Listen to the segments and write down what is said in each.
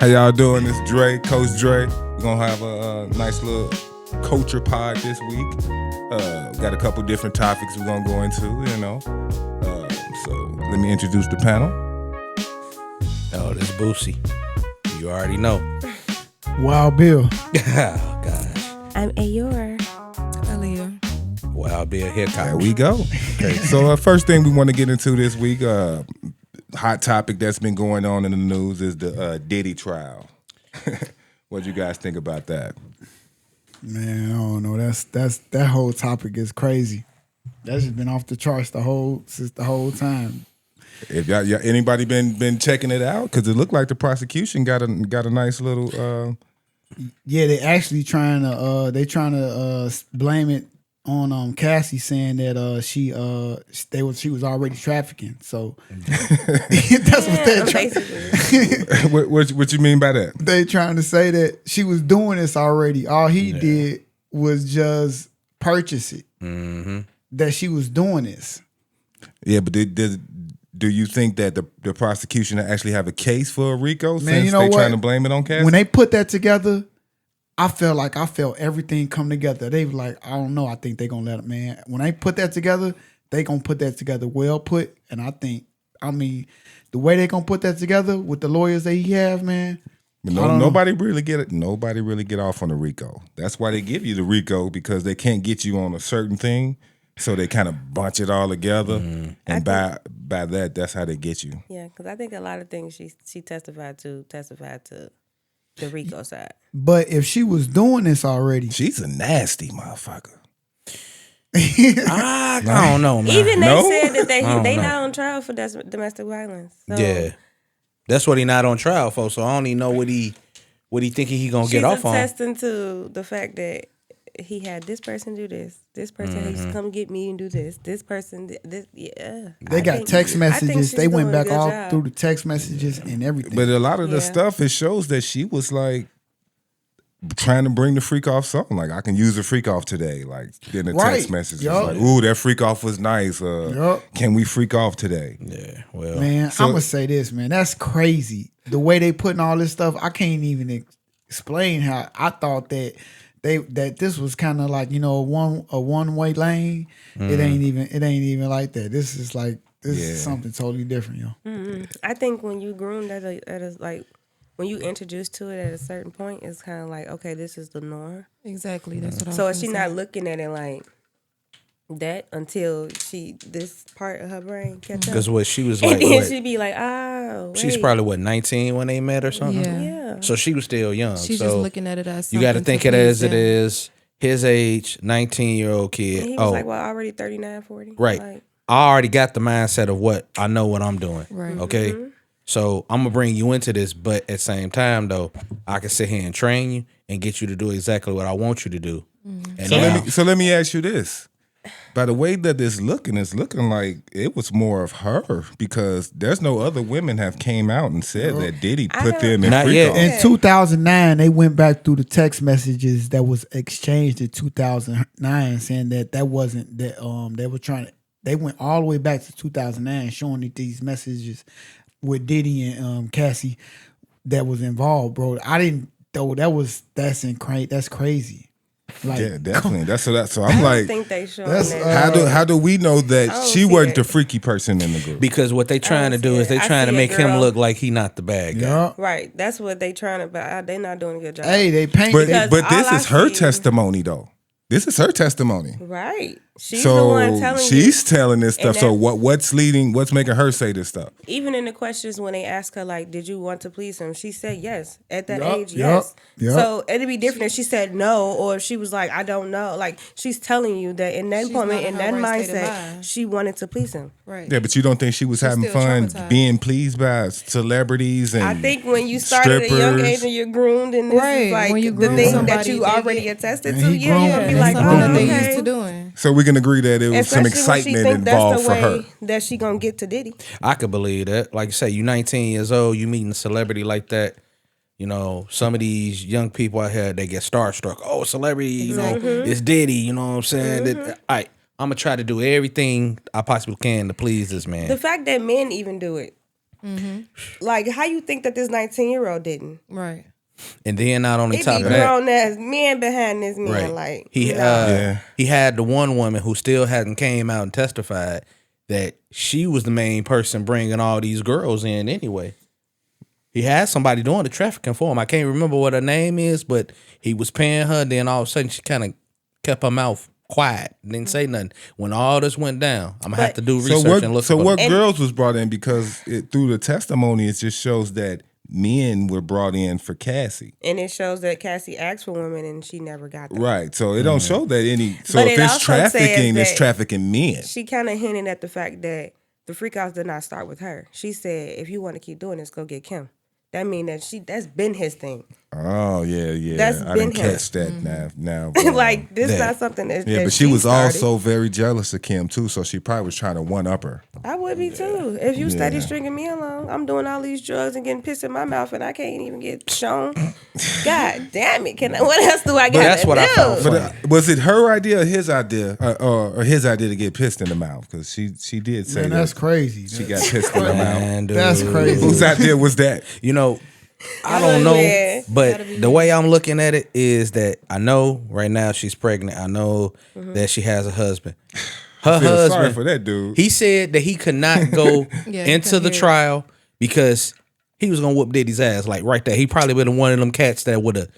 How y'all doing? It's Dre, Coach Dre. We're gonna have a nice little culture pod this week. Got a couple different topics we're gonna go into, you know. So let me introduce the panel. Oh, this Boosie. You already know. Wild Bill. Oh, gosh. I'm Ayor. Aaliyah. Wild Bill haircut. There we go. Okay, so first thing we want to get into this week, hot topic that's been going on in the news is the Diddy trial. What do you guys think about that? Man, I don't know. That whole topic is crazy. That's just been off the charts since the whole time. If y'all anybody been checking it out? Because it looked like the prosecution got a nice little. Yeah, they actually trying to blame it on Cassie, saying that she was already trafficking. So that's what they're trying. What you mean by that? They trying to say that she was doing this already. All he did was just purchase it. Mm-hmm. That she was doing this. Yeah, but do you think that the prosecution actually have a case for a RICO since you know they what? trying to blame it on Cassie? When they put that together, I felt everything come together. They were like, I don't know. I think they're going to let it, man. When they put that together, they going to put that together well put. And the way they going to put that together with the lawyers that he have, man. Nobody really get off on the RICO. That's why they give you the RICO, because they can't get you on a certain thing. So they kind of bunch it all together, and by that, that's how they get you. Yeah, because I think a lot of things she testified to the RICO side. But if she was doing this already, she's a nasty motherfucker. I don't know, man. Even they said that they not on trial for domestic violence. So Yeah, that's what he not on trial for. So I don't even know what he thinking he gonna get off on. She's attesting to the fact that he had this person do this person used to come get me and do this person this. Yeah, they got text messages. They went back all through the text messages and everything. But a lot of the stuff, it shows that she was like trying to bring the freak off song. Like, I can use a freak off today. Like, in the text messages, like, ooh, that freak off was nice. Can we freak off today? Yeah, well, man, I'm gonna say this, man. That's crazy. The way they putting all this stuff, I can't even explain how I thought that this was kind of like, you know, a one way lane. It ain't even like that. This is something totally different, yo. Mm-hmm. I think when you groomed at a like when you introduced to it at a certain point, it's kind of like, okay, this is the norm. Exactly. That's what I was So is she say. not looking at it like that until this part of her brain catch up? because what she was like, and then she be like, oh, wait. she's probably 19 when they met or something. Yeah. So she was still young. She's so just looking at it as you got to something think to it as please it him. is. His age, 19-year-old kid. And he was like, well, already 39, 40. Right. Like, I already got the mindset of what I know what I'm doing. Right. Okay. Mm-hmm. So I'm gonna bring you into this, but at the same time though, I can sit here and train you and get you to do exactly what I want you to do. And So let me ask you this. By the way that it's looking like it was more of her, because there's no other women have came out and said that Diddy put them in Not freak yet. off. In 2009, they went back through the text messages that was exchanged in 2009, saying that wasn't that. They went all the way back to 2009, showing that these messages with Diddy and Cassie that was involved, bro. I didn't though. That's crazy. Like, Yeah, definitely. So I'm I like, think they showing that's, that. how do we know that I don't she see wasn't it. the freaky person in the group? because what they trying to do is they I trying to see a make him girl. look like he not the bad guy. yeah. Right. That's what they trying to, but they not doing a good job. Hey, they paint. But this all I is her see- testimony though. This is her testimony. Right. She's the one So telling she's you. telling this stuff. And So that's- what's making her say this stuff? Even in the questions when they ask her, like, did you want to please him? She said yes. At that Yup, age, yup, yes. yup. So it'd be different if she said no, or if she was like, I don't know. Like, she's telling you that in that She's moment, not in in that her right state of mindset, mind. she wanted to please him. Right. Yeah, but you don't think she was having still fun traumatized. being pleased by celebrities and I think when you start at a young strippers. age and you're groomed, and this Right. is like When you the groom thing that somebody, you they already get- attested And to, he yeah, you're gonna be groomed- like, That's oh, something that they okay. used to doing. So we can agree that it was some Especially when she excitement think involved that's for the her. way that she gonna get to Diddy. I could believe that. Like you say, you 19 years old, you meeting a celebrity like that. You know, some of these young people out here, they get starstruck. Oh, celebrity, you know, it's Diddy. You know what I'm saying? I'm gonna try to do everything I possibly can to please this man. The fact that men even do it, Like, how you think that this 19-year-old didn't? Right. And then not on the It top be of that, grown ass men behind this man. right? Like, He nah. he had the one woman who still hadn't came out and testified that she was the main person bringing all these girls in anyway. He had somebody doing the trafficking for him. I can't remember what her name is, but he was paying her. Then all of a sudden, she kind of kept her mouth quiet, didn't say nothing. When all this went down, I'm gonna have to do research and look. So for what them. girls was brought in because through the testimony, it just shows that men were brought in for Cassie. And it shows that Cassie asked for women and she never got them. Right. So it don't show that any. So But if it it's also trafficking, says it's that trafficking men. She kind of hinted at the fact that the freakouts did not start with her. She said, if you want to keep doing this, go get Kim. That mean that that's been his thing. Oh yeah. That's I been didn't him. catch that now. Like, this is not something that Yeah, that but she was started. also very jealous of Kim too, so she probably was trying to one up her. I would be too. If you steady Yeah. stringing me along, I'm doing all these drugs and getting piss in my mouth and I can't even get shown. God damn it. What else do I got that's to what do? I found But was it her idea or his idea, or his idea to get pissed in the mouth? Because she did say Man, that that's crazy. she got pissed in the mouth. Man, dude. That's crazy. Whose idea was that? You know, I don't know, Yeah. but the way I'm looking at it is that I know right now she's pregnant. I know that she has a husband. Her Feel sorry husband, for that dude. he said that he could not go Yeah, he into couldn't the hear it. trial because he was gonna whoop Diddy's ass, like right there. He probably would have one of them cats that would have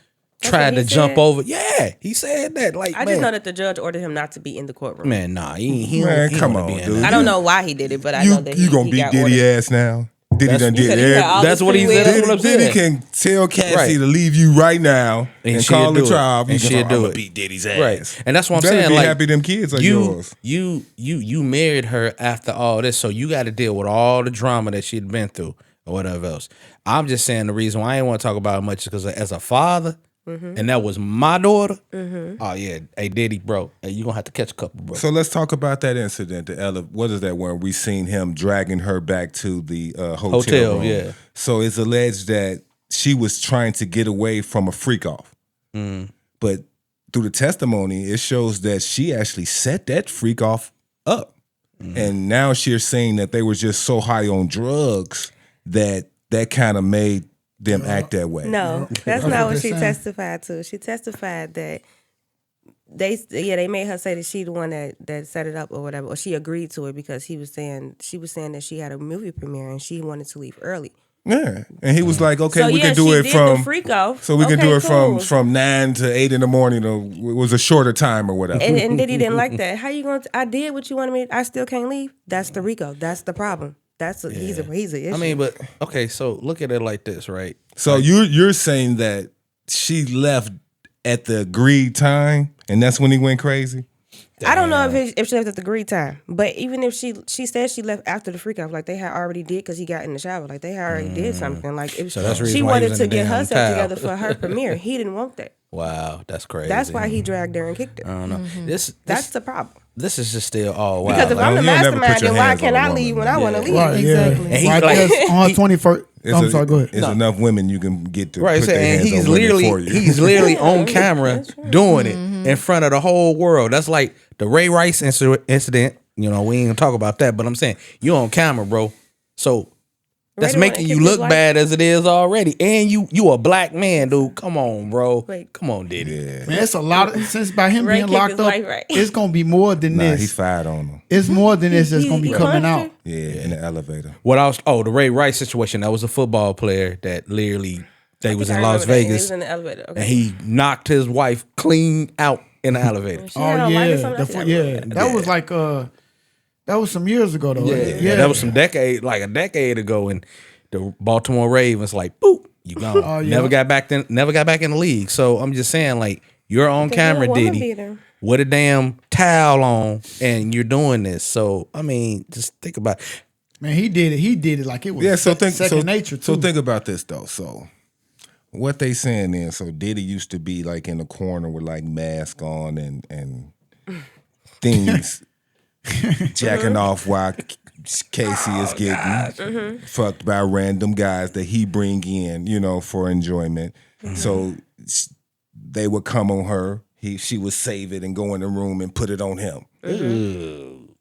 tried what to he jump said? over. Yeah, he said that. Like, I just know that the judge ordered him not to be in the courtroom. man, nah, he Man, don't come wanna on, be in dude. that. I don't know why he did it, but I know that you gonna he beat got Diddy ordered. ass now? Diddy That's- done You did said he had all everything. That's this what he free said. will. That's what I'm saying. Diddy can tell Cassie Right. to leave you right now and she'll call the do it. trial. And You she'll gonna, do I'ma it. beat Diddy's ass. Right, and that's what I'm Better saying. be Like, happy them kids are yours. you married her after all this, so you got to deal with all the drama that she'd been through or whatever else. I'm just saying the reason why I ain't want to talk about it much is because as a father, and that was my daughter. Oh yeah, hey Diddy, bro, hey, you gonna have to catch a couple, bro. So let's talk about that incident. What is that one? We seen him dragging her back to the hotel room. Yeah. So it's alleged that she was trying to get away from a freak off, but through the testimony, it shows that she actually set that freak off up, and now she's saying that they were just so high on drugs that kind of made them act that way. No, that's what not what they're she saying. testified to. She testified that they made her say that she the one that set it up or whatever, or she agreed to it because she was saying that she had a movie premiere and she wanted to leave early. Yeah, and he was like, "Okay, So we yeah, can do she it did from the freak off. So we can Okay, do it cool. from 9 to 8 in the morning. Or it was a shorter time or whatever. And Diddy didn't like that. How you going to, I did what you wanted me, I still can't leave. That's the Rico. That's the problem. He's an issue. I mean, but okay, so look at it like this, right? So you're saying that she left at the agreed time, and that's when he went crazy. I don't know if she left at the agreed time, but even if she said she left after the freak off, like they had already did because he got in the shower, like they had already did something. Like if So that's the she reason why he wanted was to in the get damn herself towel. together for her premiere, he didn't want that. Wow, that's crazy. That's why he dragged her and kicked her. I don't know. That's the problem. This is just still all wild. Because if I'm the You'll never put mastermind, your then why hands can't on a I woman, leave when man. I want to leave? Right, Exactly. yeah. And he Right like- there on 21st. I'm sorry, go ahead. It's enough women you can get to Right, put their and hands he's on women for literally you. he's literally on camera doing it in front of the whole world. That's like the Ray Rice incident. You know, we ain't gonna talk about that, but I'm saying you on camera, bro. So that's Ray making wanna you kick his look wife? bad as it is already, and you a black man, dude. Come on, bro. Wait. Come on, Diddy. Yeah. Man, it's a lot of since by him Ray being kicked locked his up. wife, right? It's gonna be more than Nah, he this. fired on him. It's more than this that's He- gonna be he coming punched out. her? Yeah, in the elevator. What else? Oh, the Ray Rice situation. That was a football player that literally they was in I Las remember that. He Vegas, was in the elevator. Okay. and he knocked his wife clean out in the elevator. She had Oh on yeah, lights or something? I see that yeah. movie. That was like that was some years ago though. Yeah, that was a decade ago, and the Baltimore Ravens like, boop, you gone. Oh, yeah. Never got back in the league. So I'm just saying, like, you're on Because camera, you're a woman Diddy, beater. with a damn towel on, and you're doing this. So I mean, just think about it. Man, he did it. He did it like it was Yeah, so think second nature too. So think about this though. So what they saying is, so Diddy used to be like in the corner with like mask on and things jacking off while Casey is getting fucked by random guys that he bring in, for enjoyment. So they would come on her. She would save it and go in the room and put it on him.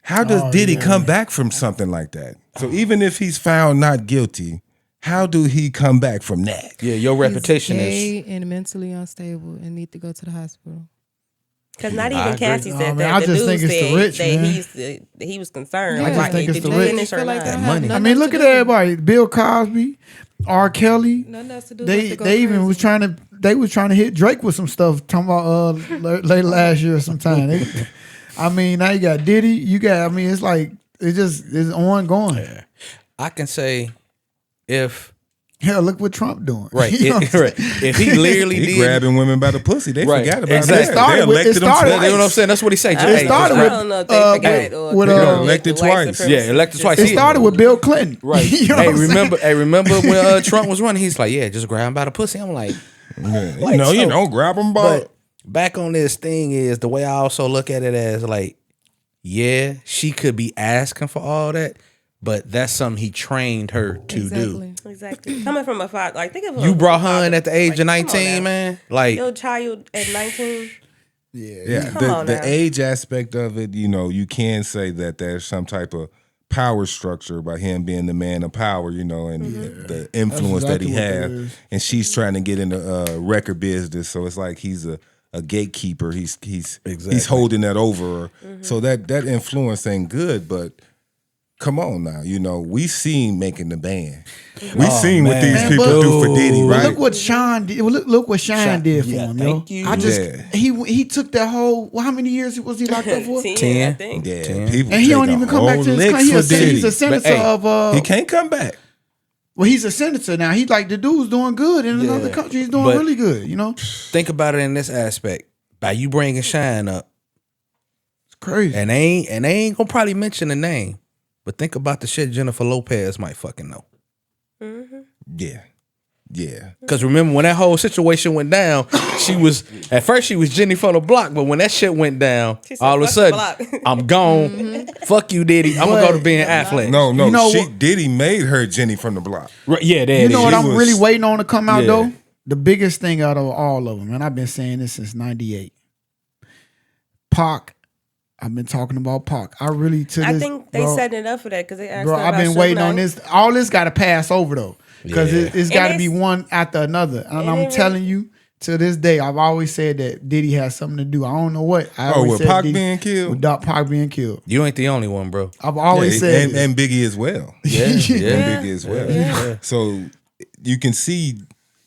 How does Diddy come back from something like that? So even if he's found not guilty, how do he come back from that? Yeah, your reputation He's is. gay and mentally unstable and need to go to the hospital. Because not I even agree. Cassie No, said man, that. I The just dude think it's the said rich, that man. he was concerned. I just Like, think it's did the you rich. finish I or feel like not? that money. I mean, look at everybody. Bill Cosby, R. Kelly. Nothing else to do. They even was trying to hit Drake with some stuff. Talking about late last year or sometime. I mean, now you got Diddy. You got. I mean, it's like it's ongoing. Yeah. I can say if. Hell, look what Trump doing. Right. You know what I'm saying? Right. If he literally He did. grabbing women by the pussy. They Right. forgot about Exactly. that. It started They with- elected it him started twice. You know what I'm saying? That's what he say. It Hey, started I with- don't know if they forgot with- or with, they uh, elected white twice. supremacists. Yeah, elected twice. It started with Bill Clinton. Right. You know Hey, what I'm saying? remember when Trump was running? He's like, yeah, just grab him by the pussy. I'm like, Yeah. Like, you so- don't grab them by. but back on this thing is the way I also look at it as like, yeah, she could be asking for all that, but that's something he trained her to Exactly. Exactly. Coming from a father, like think of do. You brought her in at the age like, of come on 19, now. man. Like, Your child at 19. Yeah, Come on the now. age aspect of it, you can say that there's some type of power structure by him being the man of power, and the influence that he exactly what that has. is. And she's trying to get into record business, so it's like he's a gatekeeper. He's holding that over her. So that influence ain't good, but. Come on now, we seen making the band. We seen what these man. people But- do for Diddy, But right? look what Sean did. Look what Sean did for yeah, him, thank yo. you. I just Yeah. he took that whole. Well, how many years was he locked up for? 10, I 10. think. Yeah, 10. people And he take don't a even come back whole to his lick country. for Diddy. He's a senator hey, of. He can't come back. Well, he's a senator now. He's like the dude's doing good in another country. He's doing But- really good. think about it in this aspect. By you bringing Shine up, It's crazy. and they ain't gonna probably mention the name, but think about the shit Jennifer Lopez might fucking know. Yeah. Because remember when that whole situation went down, at first she was Jenny from the block, but when that shit went down, She said, all of a "Fuck the sudden, block." I'm gone. Fuck you, Diddy. I'm gonna go to being Affleck. No, You know she what- Diddy made her Jenny from the block. Right, yeah, there You it know is. what She I'm was- really waiting on to come out Yeah. though? The biggest thing out of all of them, and I've been saying this since '98. Pac. I've been talking about Pac. I really I think they setting it up for that because they asked Bro, her I've about been Suge waiting on Knight. this. All this got to pass over though, because Yeah. it's got to And be it's- one after another. And and I'm it telling you, to this day, I've always said that Diddy has something to do. I don't know what. I Oh, always with said Pac Diddy- being killed? With Pac being killed. You ain't the only one, bro. I've always said this. and Biggie as well. Yeah, And yeah. Biggie as well. So you can see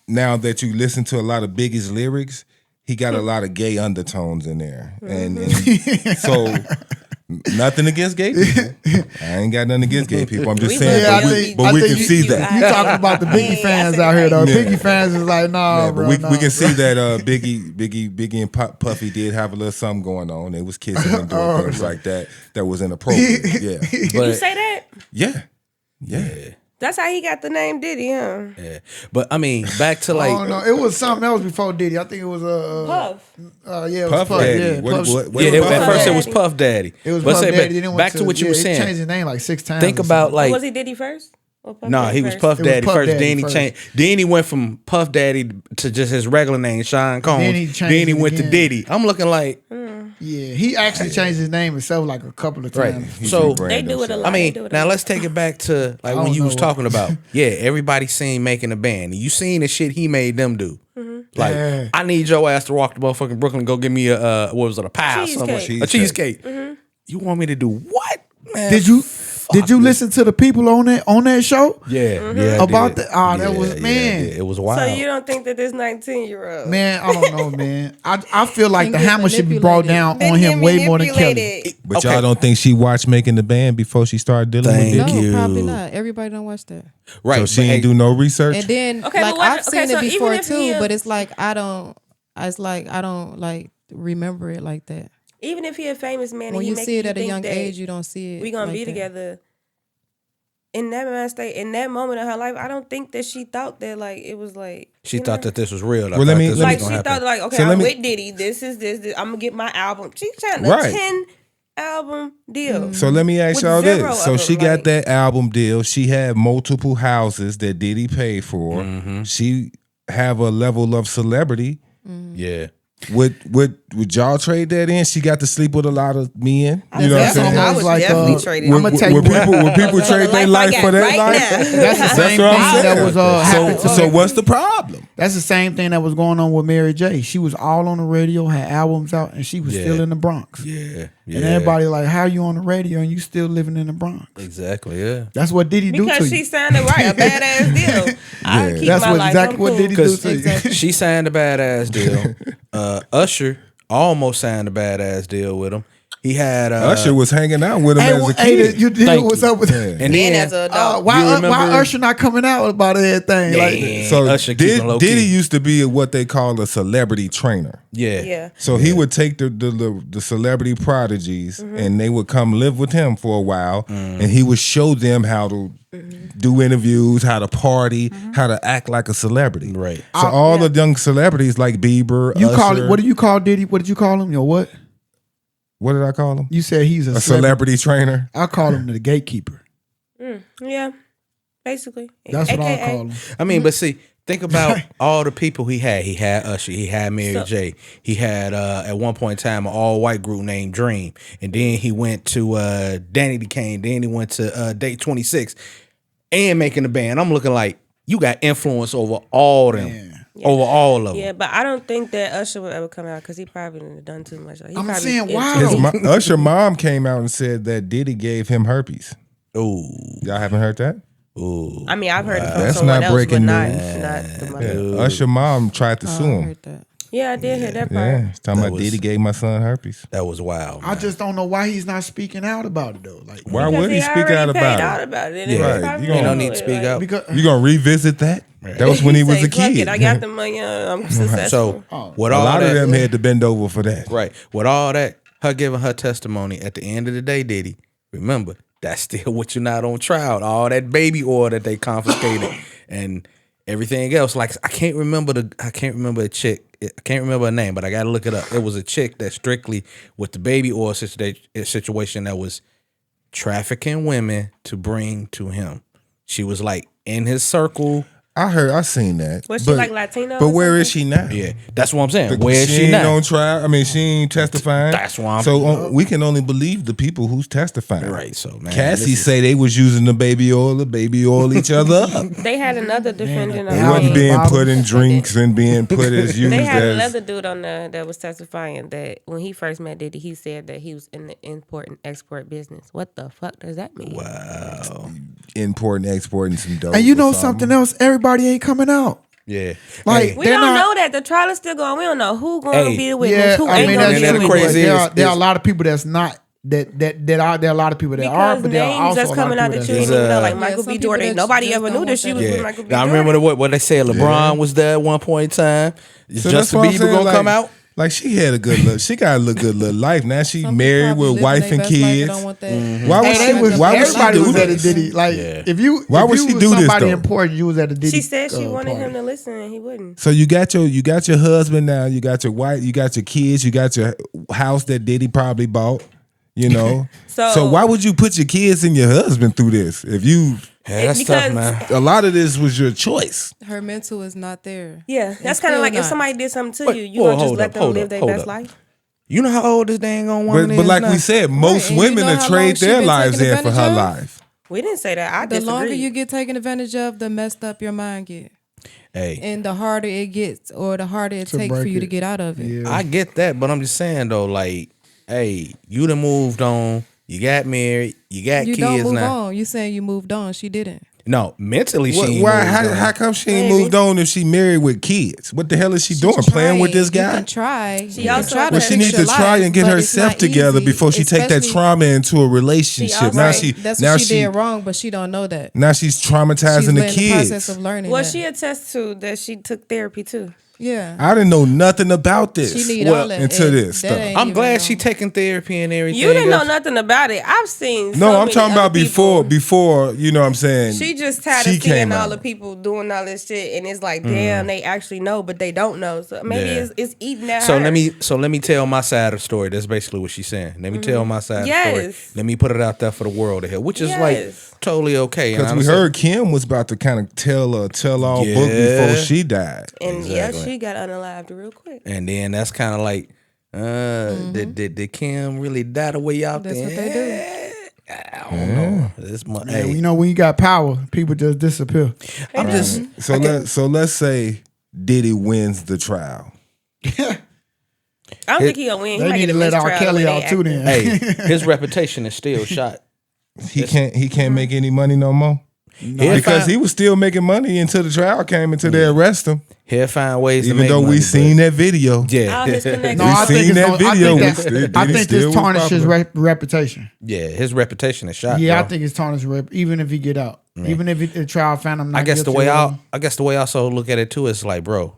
now that you listen to a lot of Biggie's lyrics, he got a lot of gay undertones in there, and so nothing against gay people. I ain't got nothing against gay people. I'm just We saying, love but you. we I can think see you, that. You talking about the Biggie Yeah, I fans said out here though? right. Yeah. Biggie fans is like, nah, Yeah, bro. but nah. we can see that Biggie and Puffy did have a little something going on. They was kissing and doing things like that was inappropriate. Yeah, You But say that? yeah. That's how he got the name Diddy, huh? yeah. But I mean, back to I like don't know. It was something else before Diddy. I think it was Puff. yeah, it was Puff Puff. Daddy. Yeah, What- Puff- what- yeah, what- at first it Daddy. was Puff Daddy. It was But Puff say, Daddy. Then it went back to what you were He changed saying. his name like 6 times. Think or about something. like Was he Diddy first? Or Puff no, Daddy he was first? Puff It was Daddy Puff first. Daddy Then he first. changed. Then he went from Puff Daddy to just his regular name, Sean Combs. Then he changed it went to again. Diddy. I'm looking like Yeah, he actually changed his name himself like a couple of right. times. He So rebranded They do it a himself. lot. I mean, They do it now a lot. let's take it back to like when don't you was know. talking about. Yeah, everybody seen making a band. You seen the shit he made them do. Like, Yeah. I need your ass to walk to motherfucking Brooklyn and go get me a what was it, a pie or something? Cheesecake. A cheesecake. You want me to do what? Man, Did you listen to the people on that show? Yeah, yeah. I About did. the- oh, that was- I man. did. It was wild. So you don't think that this 19-year-old Man, I don't know, man. I feel like Can the get hammer should be brought manipulated. down on him way more than Kelly. But Okay. y'all don't think she watched making the band before she started dealing Thank with No, Diddy? you. probably not. Everybody don't watch that. right? So she but ain't do no research. And then Okay, like but what- I've seen okay, so it even before if too, he- but it's like I don't like remember it like that. Even if he a famous man and When he you make see it you at a think young that age, you don't see it. we gonna like be that. together. In that man state, in that moment of her life, I don't think that she thought that like it was like she you thought know? that this was real. Well, let me- let me- like was she gonna thought happen. like okay, So let I'm me- with Diddy. This. I'm gonna get my album. She's trying to Right. 10 album deal. So let me ask With y'all zero this. So of she them, got like- that album deal. She had multiple houses that Diddy paid for. Mm-hmm. She have a level of celebrity. Yeah, Would y'all trade that in? She got to sleep with a lot of men. You know what I'm saying? I would like, definitely trade it. I'm gonna tell you Would people trade their life for that life? That's the same what thing I'm saying. that was happening to So her. what's the problem? That's the same thing that was going on with Mary J. She was all on the radio, had albums out, and she was still in the Bronx. Yeah. And everybody like, how you on the radio and you still living in the Bronx? Exactly. Yeah. That's what Diddy do to Because she you. sounded right, a badass deal. I keep That's my what life. exactly I'm what cool. Diddy do Because to you. she signed a badass deal. Usher almost signed a badass deal with him. He had Usher was hanging out with him as a kid. You did Thank what's you. up with that? And And then as a dog. Why remember- Usher not coming out about everything? Like, So Usher keeping low Diddy key. used to be what they call a celebrity trainer. Yeah. So he would take the celebrity prodigies and they would come live with him for a while and he would show them how to do interviews, how to party, how to act like a celebrity. Right. So all the young celebrities like Bieber, you Usher, call it? What do you call Diddy? What did you call him? What? what did I call him? You said he's A celebrity trainer. I call him the gatekeeper. Yeah. Basically. That's what I AKA. call him. I mean, but see, think about all the people he had. He had Usher. He had Mary J. He had at one point in time an all white group named Dream, and then he went to Danny DeCane. Then he went to Day 26, and making the band. I'm looking like you got influence over all them, over all of them. Yeah, but I don't think that Usher will ever come out because he probably done done too much. He I'm probably saying, into wow. it. His Usher mom came out and said that Diddy gave him herpes. Ooh, Y'all haven't heard that? ooh. I mean, I've heard it from That's someone not else, breaking but not news. the mother. Yeah. Usher mom tried to Oh, sue I him. heard that. Yeah, I did hear that part. Yeah, he's talking That about was- Diddy gave my son herpes. That was wild. I just don't know why he's not speaking out about it though. Like, Why Because would he speak already out paid about out it? about it. Yeah. Right. Probably You don't don't know need to it, speak like- out. because You gonna revisit that? That was when he was say, a "Fuck kid. it, I got the money. I'm successful. So with A all lot that, of them had to bend over for that. right? With all that, her giving her testimony at the end of the day, Diddy, remember that's still what you're not on trial. All that baby oil that they confiscated and everything else. Like I can't remember a chick. I can't remember her name, but I got to look it up. It was a chick that strictly with the baby oil situation that was trafficking women to bring to him. She was like in his circle. I seen that. Was she like Latino But or where is something? she now? Yeah, that's what I'm saying. The- Where is she ain't now? on trial. I mean, she ain't testifying. That's why I'm- So we can only believe the people who's testifying. Right. So man, Cassie this is- say they was using the baby oil each other up. They had another defendant It on wasn't there. being put in drinks and being put as used They had as. another dude on there that was testifying that when he first met Diddy, he said that he was in the import and export business. What the fuck does that mean? Wow. Importing, exporting some dope. and you or know something else, everybody ain't coming out. Yeah. Like, We they're don't not- know that. The trial is still going. We don't know who going to Hey. be the witness, Yeah, who I ain't mean going to that's be the the true. witness. crazy But there are is- a lot of people that's not that are there are a lot of people that are, Because but there are names also that's a lot coming of out people that you that's didn't even know, like Yeah, Michael some B. people Jordan. that Nobody just ever don't knew that want she that. was Yeah. with Michael B. Now I Jordan. remember what they said. LeBron was there at one point in time. Is So that's Justin what I'm Bieber saying, gonna like- come out? Like she had a good look. She got a good little life. Now she Some people married probably with living wife their and best life, they kids. don't want that. Why would Hey, she? they was, Why would she everybody do was at a this? Diddy. Like, Yeah. if you, Why if would you she was do this, somebody though? important, you was at a Diddy. She said she wanted party. him to listen and he wouldn't. So you got your husband now. You got your wife. You got your kids. You got your house that Diddy probably bought. You know. So- why would you put your kids and your husband through this? If you, Yeah, that's Because- tough, man. a lot of this was your choice. Her mental is not there. Yeah, that's It's kind of still like if not. somebody did something to Wait, you, you well, gonna just hold let up, them hold live up, their hold best up. life. You know how old this dang on woman But is like now? we said, most and you women know have how trade long she their been lives taken in for her advantage of? life. We didn't say that. I The disagree. longer you get taken advantage of, the messed up your mind get. Hey, And the harder it gets or the harder it To takes for break you to it. get out of it. Yeah. I get that, but I'm just saying though, like, hey, you done moved on. You got married. You got You kids don't move now. on. You saying you moved on. She didn't. No, mentally she ain't Why? moved on. How come she ain't Maybe. moved on if she married with kids? What the hell is she doing? She's Playing with trying. this guy? You can try. She You can also- try Well, to she fix needs to your try life, and get but it's herself not together easy, before she take that especially- trauma into a relationship. also- Now Right. she, That's now what she did wrong, but she don't know that. now she's She's traumatizing in the the process kids. of learning. Well, that. she attests to that she took therapy too. yeah. I didn't know nothing about this. She need Well, all that. into and this that stuff. ain't I'm even glad wrong. she taking therapy and everything. You didn't know else. nothing about it. I've seen. No, so I'm many talking other about people. before. You know what I'm saying? She just tired she of seeing came all out. the people doing all this shit, and it's like, damn, they actually know, but they don't know. So maybe Yeah. it's eating at So her. let me tell my side of the story. That's basically what she's saying. Let me tell my side of the story. Yes. Let me put it out there for the world to hear, which is like Yes. totally okay. Because we heard Kim was about to kind of tell all book before she died. And she got unalived real quick. And then that's kind of like, did Kim really die the way y'all think? That's what they do. I don't know. This Man, you know, when you got power, people just disappear. I'm just so let's say Diddy wins the trial. I don't think he gonna win. They need to let R. Kelly out too. Then, hey, his reputation is still shot. He can't make any money no more. No, because he was still making money until the trial came, until they arrest him. He'll find ways. Even to make though money, we seen that video. Yeah, all his connections. I think this still tarnished his reputation. Yeah, his reputation is shot. Yeah, bro. I think it's tarnished. Even if he get out, even if the trial found him not I guess guilty. I guess the way I also look at it too is like, bro,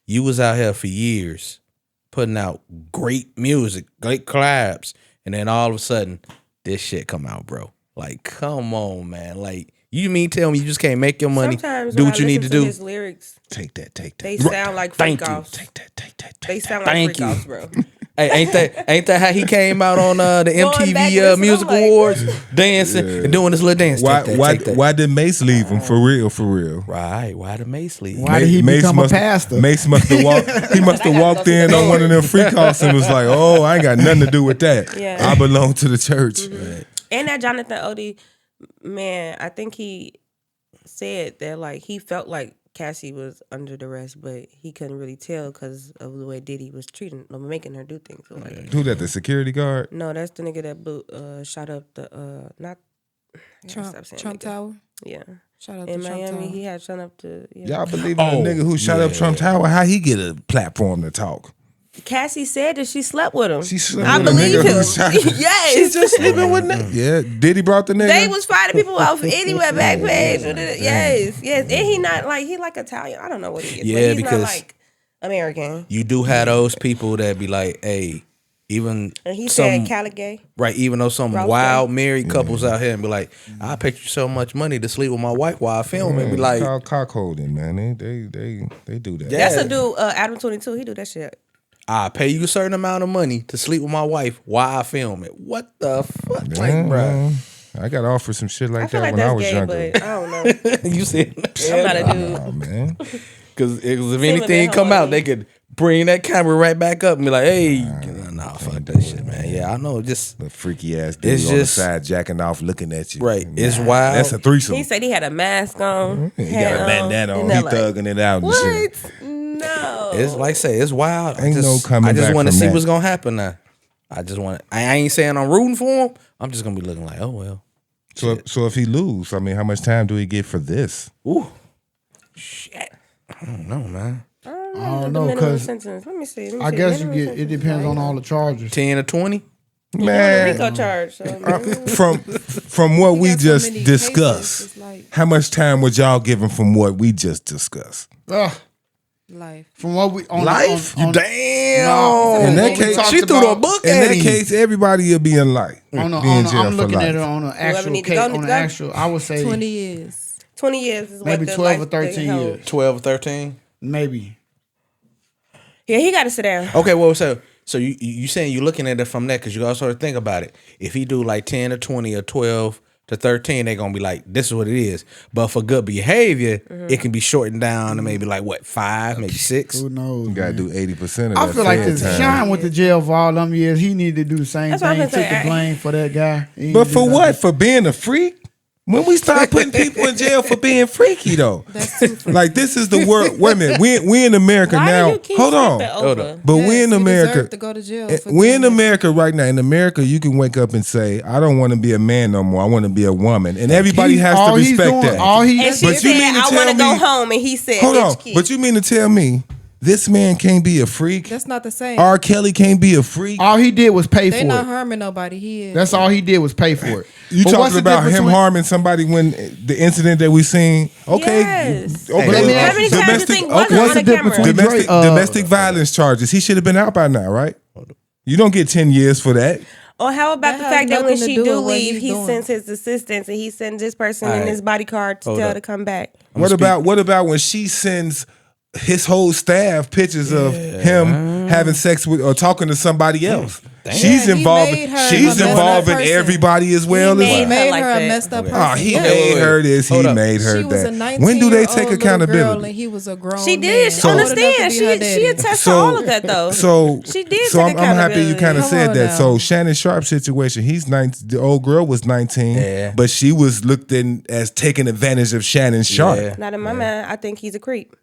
you was out here for years putting out great music, great collabs, and then all of a sudden this shit come out, bro. Like, come on, man. Like, you mean tell me you just can't make your money, Sometimes do when what I you need to listen do? His lyrics, Take that. they sound like freak Thank you. offs. Take that. They sound like Thank freak you. offs, bro. Hey, ain't that how he came out on the Going back, MTV listen, Music I'm like, Awards, dancing and doing this little dance? Take that. Why did Mace leave him for real? Right? Why did Mace leave? Why did he become a pastor? Mace must have walked. He must have walked in on one of them freak offs and was like, "Oh, I ain't got nothing to do with that. Yeah. I belong to the church." Mm-hmm. And that Jonathan Odie, man, I think he said that like he felt like Cassie was under duress, but he couldn't really tell because of the way Diddy was treating or making her do things. So, like, Who that? The security guard? no, that's the nigga that shot up the not Trump Tower. Yeah, Shout out in to Trump Miami, Tower. he had shot up the. Y'all believe in a nigga who shot up Trump Tower? How he get a platform to talk? Cassie said that she slept with him. She slept I with a believe nigga who him. shot. Yes, She's just sleeping with nigga. Yeah, Diddy brought the nigga. they was fighting people off anywhere back page. Yes, and he not like he like Italian. I don't know what he is. Yeah, but he's because not like American. You do have those people that be like, hey, even And he some said Caligay. right, even though some Rouse wild married couples out here and be like, I paid you so much money to sleep with my wife while I film and be like, called cockholding, man. They do that. Yeah. That's a dude, Adam 22. He do that shit. I pay you a certain amount of money to sleep with my wife while I film it. What the fuck, like, bro? I got offered some shit like I feel that like when I that's was gay, younger. but I don't know. You see, I'm not a dude. Oh man, because if Semen anything been come holding out, me. they could bring that camera right back up and be like, hey, nah, fuck that shit, man. Yeah, I know, just the freaky ass dude on the side jacking off, looking at you. right. Nah, It's wild. That's a threesome. He said he had a mask on. He got a bandana on. and He they're like, thugging it out and shit. What? No. It's like I say, it's wild. Ain't no coming I just back want to from see that. what's gonna happen now. I ain't saying I'm rooting for him. I'm just gonna be looking like, oh well. So if he lose, I mean, how much time do he get for this? Ooh, shit. I don't know, man. I don't know, 'cause Let me see. I guess you get. It depends on all the charges. 10 or 20. Man, Rico charge. So, from what we got so just many discussed, cases, it's like how much time would y'all give him from what we just discussed? life. From what we on Life? on, Damn. No. In that We case, talked she threw about- the book in at that him. case, everybody will be in life. on a, Be in jail I'm for looking life. at it on an actual need to case. go, On need an to go. actual, I would say 20 years. 20 years is maybe what the 12 or life 13 thing holds. years. 12 or 13. Maybe. Yeah, he got to sit down. Okay, well, so you saying you're looking at it from that because you also think about it. If he do like 10 or 20 or 12 to 13, they're gonna be like, this is what it is. But for good behavior, it can be shortened down to maybe like what, 5, maybe 6. Who knows? You gotta man. do 80% of I that. feel like fed this time. Sean went to jail for all them years. He needed to do the same That's what I'm thing. gonna Took say. the blame for that guy. He But didn't for do what? nothing. For being a freak? When we start putting people in jail for being freaky, though, That's too freaky. like this is the world. Wait a minute, we in America Why now. do you keep Hold on, skipping over? but we Yes, in you America. deserve to go to jail for We in doing that. America right now. In America, you can wake up and say, "I don't want to be a man no more. I want to be a woman," and everybody He's- has to all he's respect doing- that. all he- And she But you said, mean to I tell want to go me- home. And he said, Hold on, bitch, kid. but you mean to tell me this man can't be a freak? That's not the same. R. Kelly can't be a freak. All he did was pay They for not it. harming nobody. He is. That's all he did was pay for it. You But what's talking the about difference him between- harming somebody when the incident that we seen? Okay, Yes. okay. let me ask How many times you think wasn't What's on the the difference camera? between domestic Drake, domestic violence charges. He should have been out by now, right? You don't get 10 years for that. Or how about That the has fact that when nothing to she do do with what leave, he's he doing. sends his assistants and he sends this person All in right. his bodyguard to Hold tell up. her to come back. What about when she sends his whole staff pictures of him having sex with or talking to somebody else? She's Yeah, he involved. made her She's a messed involving up person. everybody as well. He as He made well. made like her a that. messed up Okay. person. Oh, he Yeah. made her this. He Hold up. made her She was a that. 19 When do they take little girl accountability? and he was a grown She man. did. She So- Old enough to understand. be her She daddy. attests to all of that though. So she did. So take I'm happy you kind of Come said on that. now. So Shannon Sharp's situation, he's 19. The old girl was 19, Yeah. but she was looked in as taking advantage of Shannon Sharp. Yeah. Not in my mind. I think he's a creep.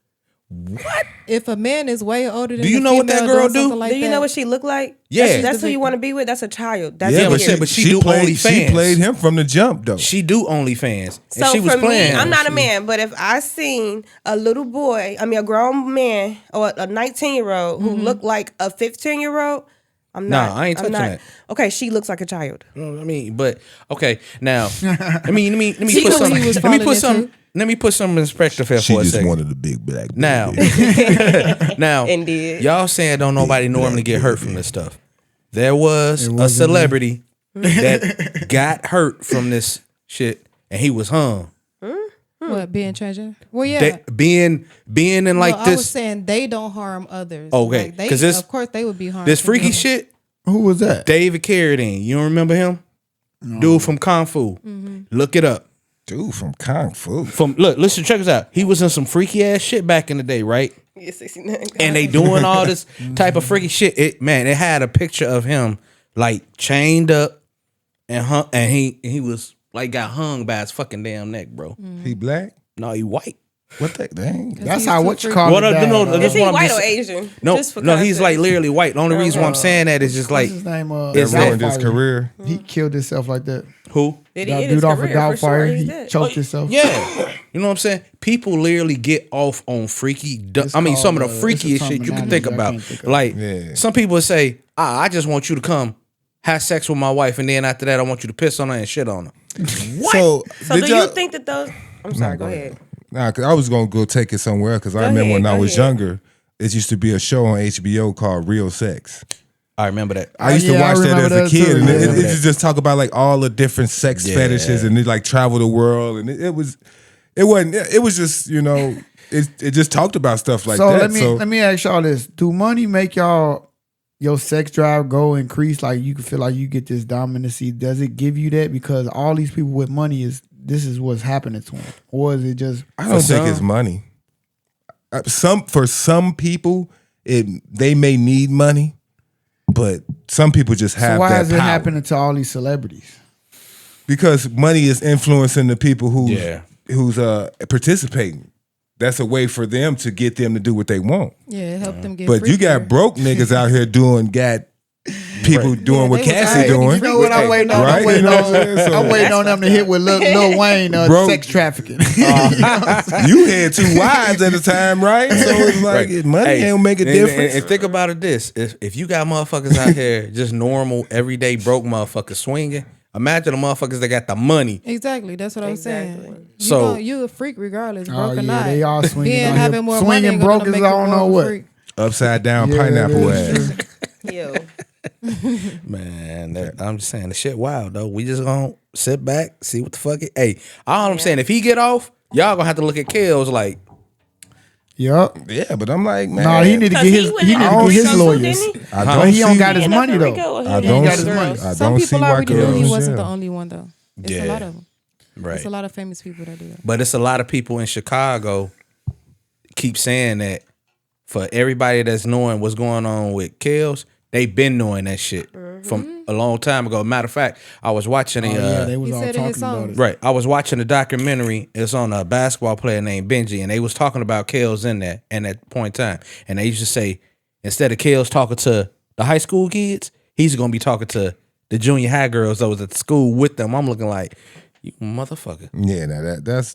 If a man is way older than Do you a know what that female girl doing do? something like Do you that, know what she look like? Yeah. That's who you want to be with. That's a child. That's Yeah, weird. but she do played. She OnlyFans. played him from the jump though. She do OnlyFans. So And she was for playing. me, I'm not a man, but if I seen a little boy, a grown man or a 19-year-old who looked like a 15-year-old, I'm not. Nah, I ain't I'm touching not. that. Okay, she looks like a child. I mean, but okay. Now, let me See put what some. he was Let me put falling some. into? Let me put some perspective here She for a just second. wanted a big black baby. Now, now, Indeed. y'all saying don't nobody normally get hurt from this stuff. There was a wasn't celebrity that got hurt from this shit, and he was hung. what being transgender? Well, yeah. That being in like I was this saying they don't harm others. Okay, Like, they, 'cause this- of course they would be harmed. this to freaky them. shit. Who was that? David Carradine, you don't remember him? Dude from Kung Fu. Look it up. Dude from Kung Fu. Listen, check this out. He was in some freaky ass shit back in the day, right? Yeah, 69. And they doing all this type of freaky shit. It had a picture of him like chained up and hung, and he was like got hung by his fucking damn neck, bro. He black? No, he white. What the dang? That's he's how too what you freaky. call Well, it. no, down, that's Is he what I'm white just- or Asian? No, Just for no, he's context. like literally white. The only reason why I'm saying that is just like What's his name? Is That that- ruined his Doubtfire. career. He killed himself like that. who? Did he That end dude his off of career? For sure, Doubtfire, he's he dead. choked himself. Yeah, you know what I'm saying? People literally get off on freaky. It's Some of called, the it's a freakiest shit you can think terminology I about. can't think of. Like Yeah. some people would say, I just want you to come have sex with my wife, and then after that, I want you to piss on her and shit on her. So, So did do you y'all- think that those? I'm sorry. Go ahead. Nah, 'cause I was gonna go take it somewhere because I Go remember ahead, when I go was ahead. younger, it used to be a show on HBO called Real Sex. I remember that. I used to yeah, I watch that remember as a that kid, too, and yeah. it used to just talk about like all the different sex Yeah. fetishes, and it like travel the world, and it was just it just talked about stuff like So that. let me ask y'all this: do money make your sex drive go increase? Like you can feel like you get this dominancy. Does it give you that because all these people with money this is what's happening to them, or is it just? I don't think some- it's money. For some people, they may need money, but some people just have So why that is it power. happening to all these celebrities? Because money is influencing the people Yeah. who's participating. That's a way for them to get them to do what they want. Yeah, it helped them get. But you got freakier. broke niggas out here doing people doing Yeah, what they was Cassie already doing. You know what I'm waiting on? Right? I'm waiting You know what I'm on. saying? So- I'm waiting on them to hit with Lil Wayne Bro. sex trafficking. You had two wives at the time, right? So it's like Right. money Hey, ain't make a and- difference. And think about it this: if you got motherfuckers out here just normal, everyday broke motherfuckers swinging, imagine the motherfuckers that got the money. Exactly, that's what I'm Exactly. saying. So- You a freak regardless, broke Oh or yeah, not. they all swinging. Being out here. having more money Swinging ain't gonna broke is make I you don't more know of a what. freak. Upside down Yeah, pineapple that is ass. true. Yo, Man, I'm just saying the shit wild though. We just gonna sit back, see what the fuck it. Hey, all I'm saying, if he get off, y'all gonna have to look at Kels like, Yup. Yeah, but I'm like, man. Nah, he need to get his. He need to get his lawyers. I But don't he don't see- got his money though. I don't got see. his money. I Some don't see people why already knew girls he in wasn't jail. the only one though. It's Yeah. a lot of them. right. It's a lot of famous people that do that. But it's a lot of people in Chicago keep saying that for everybody that's knowing what's going on with Kels, they been knowing that shit from a long time ago. Matter of fact, I was watching a Yeah, they was He all said in his talking about song. it. right. I was watching a documentary. It's on a basketball player named Benji, and they was talking about Kels in there in that point in time. And they used to say instead of Kels talking to the high school kids, he's gonna be talking to the junior high girls that was at school with them. I'm looking like, you motherfucker. Yeah, now that's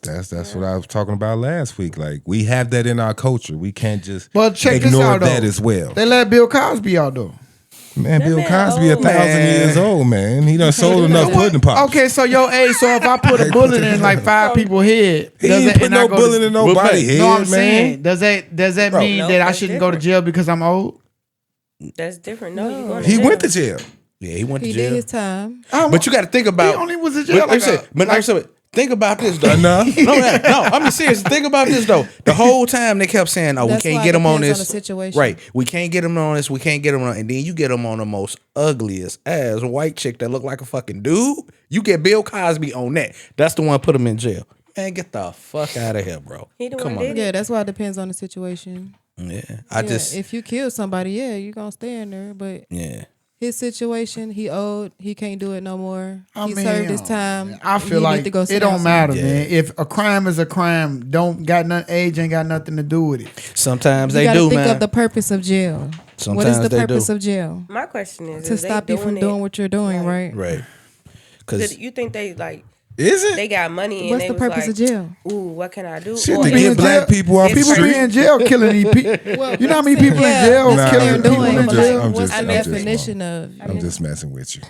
what I was talking about last week. Like we have that in our culture. We can't just But check this ignore out though. that as well. They let Bill Cosby out though. Man, Bill man Cosby old. 1,000 Man. years old, man. He done sold enough pudding pops. Okay, so your age. So if I put a bullet in like 5 people's head, He does ain't it, put and I no go bullet to, in nobody's head, No, I'm man. saying, does that mean No, that I that's shouldn't go to different. jail because I'm old? that's different. No, you going He went to jail. Yeah, he went He to did jail. his time. But you got to think about. He only was in But jail like I said, but like I said, Think about this though. Enough. No, I mean seriously. Think about this though. The whole time they kept saying, "Oh, That's we can't why get it him on depends this." on the situation. Right? We can't get him on this. We can't get him on, and then you get him on the most ugliest ass white chick that look like a fucking dude. You get Bill Cosby on that. That's the one put him in jail. Man, get the fuck out of here, bro. He the Come one on. did it. Yeah, that's why it depends on the situation. Yeah, If you kill somebody, yeah, you gonna stay in there. But yeah. his situation, he owed, he can't do it no more. I He mean, served his time. I feel He like need to go sit it down don't matter, Yeah. man. If a crime is a crime, age ain't got nothing to do with it. Sometimes You they gotta do, think man. of the purpose of jail. What Sometimes is the they purpose do. of jail? My question is To they stop you from doing what you're doing, right? Right. Because You think they like Is it? they got money and What's they the was purpose like, of jail? ooh, what can I do? Shit, Or to they- get black people off the People street. be in jail killing these people. You know how many people in jail that's what killing they're people doing. in But jail? like, I'm what's just- the I'm just definition of? I'm just messing with you.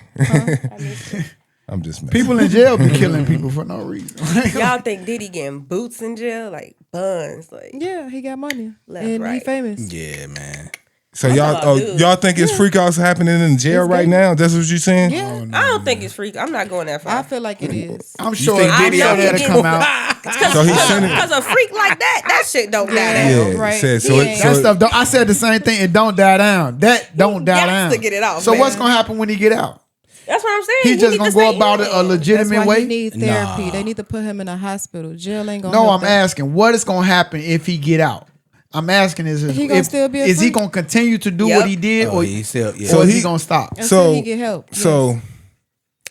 I'm just messing. People in jail be killing people for no reason. Y'all think Diddy getting boots in jail, like buns, like Yeah, he got money Left, and he right. famous. yeah, man. So I'm y'all, talking about y'all think it's freak offs happening in jail right now? That's what you're saying? Yeah, I don't think it's freak. I'm not going that far. I feel like it is. I'm sure think if Diddy Diddy out had there to come out. So he's sending. Because a freak like that shit don't die Yeah. down. Yeah, right. said, so He it, ain't- so That it- stuff, I said the same thing. It don't die down. That don't die got down. to get it off, So man. what's gonna happen when he get out? That's what I'm saying. He just need gonna to go stay about in. it a That's legitimate why way? he need therapy. They need to put him in a hospital. Jail ain't gonna. No, help I'm that. asking what is gonna happen if he get out. I'm asking He gonna still be a is he freak? gonna continue to do Yep. what he did, Oh, or, he still, yeah. or So is he- he gonna stop? Until So he get help. So,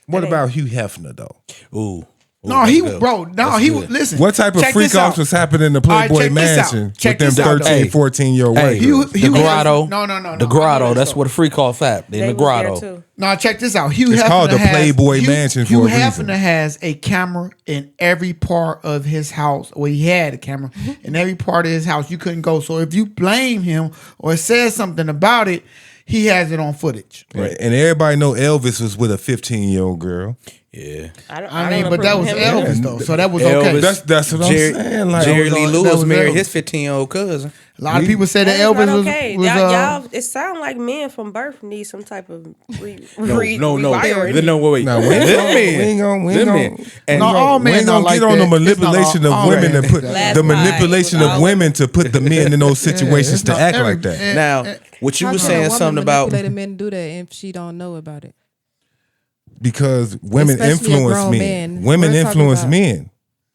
what about Hugh Hefner though? Ooh. No, that's he good. bro. No, That's he good. listen. What type of check freak this out. offs was happening in the All right, Playboy check this out. Mansion Check with them this out, 13, though. 14-year-old Hey, white Hugh- girls? The Hugh grotto. No. The I know grotto. this That's stuff. what a freak off at. In They the was there grotto. too. No, check this out. Hugh It's Hefner called the has, Playboy Hugh, Mansion for Hugh a reason. Hefner has a camera in every part of his house. Well, he had a camera in every part of his house. You couldn't go. So if you blame him or said something about it, he has it on footage. Right. And everybody know Elvis was with a 15-year-old girl. Yeah. I mean, don't but that approve was of him either. Elvis though, so that was okay. Elvis. That's what Jerry, I'm saying. Like, Jerry Lee that Lewis was married Elvis. his 15-year-old cousin. A lot of people say that That's Elvis not was, okay. was y'all, it sound like men from birth need some type of rewiring. No, wait. nah, we ain't gonna No, all we men ain't not gonna like get on the that. It's not manipulation all- of all women men to put like that. the Last manipulation night was of all women to put the men in those situations it's to not act every- like that. Now, what you How were can a saying woman something about manipulate a man do that if she don't know about it? Because women Especially a influence grown men. man. Women We're talking influence about- men.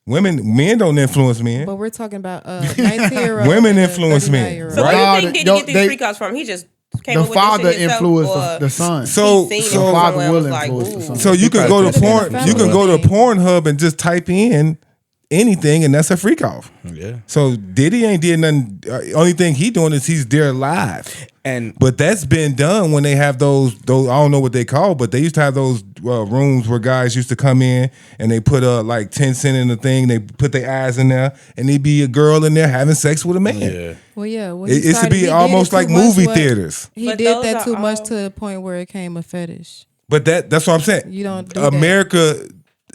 Men don't influence men. But we're talking about 19-year-old. Women influence men. So Right. where do you think Yo, Diddy get these they- freak offs from? He just came the up with this father shit himself, influenced or the son. So he seen it so the from father somewhere and will was like, influence the ooh. son. So you can go to could've been a porn. family You can go to thing. Pornhub and just type in anything, and that's a freak off. Yeah. So Diddy ain't did nothing. Only thing he doing is he's there live. And But that's been done when they have those. I don't know what they call, but they used to have those rooms where guys used to come in and they put like 10 cents in the thing. They put their eyes in there, and there'd be a girl in there having sex with a man. yeah. Well, yeah. Well, It used to be almost like movie theaters. He But did those that are too much all- to the point where it came a fetish. But that's what I'm saying. You don't do that. America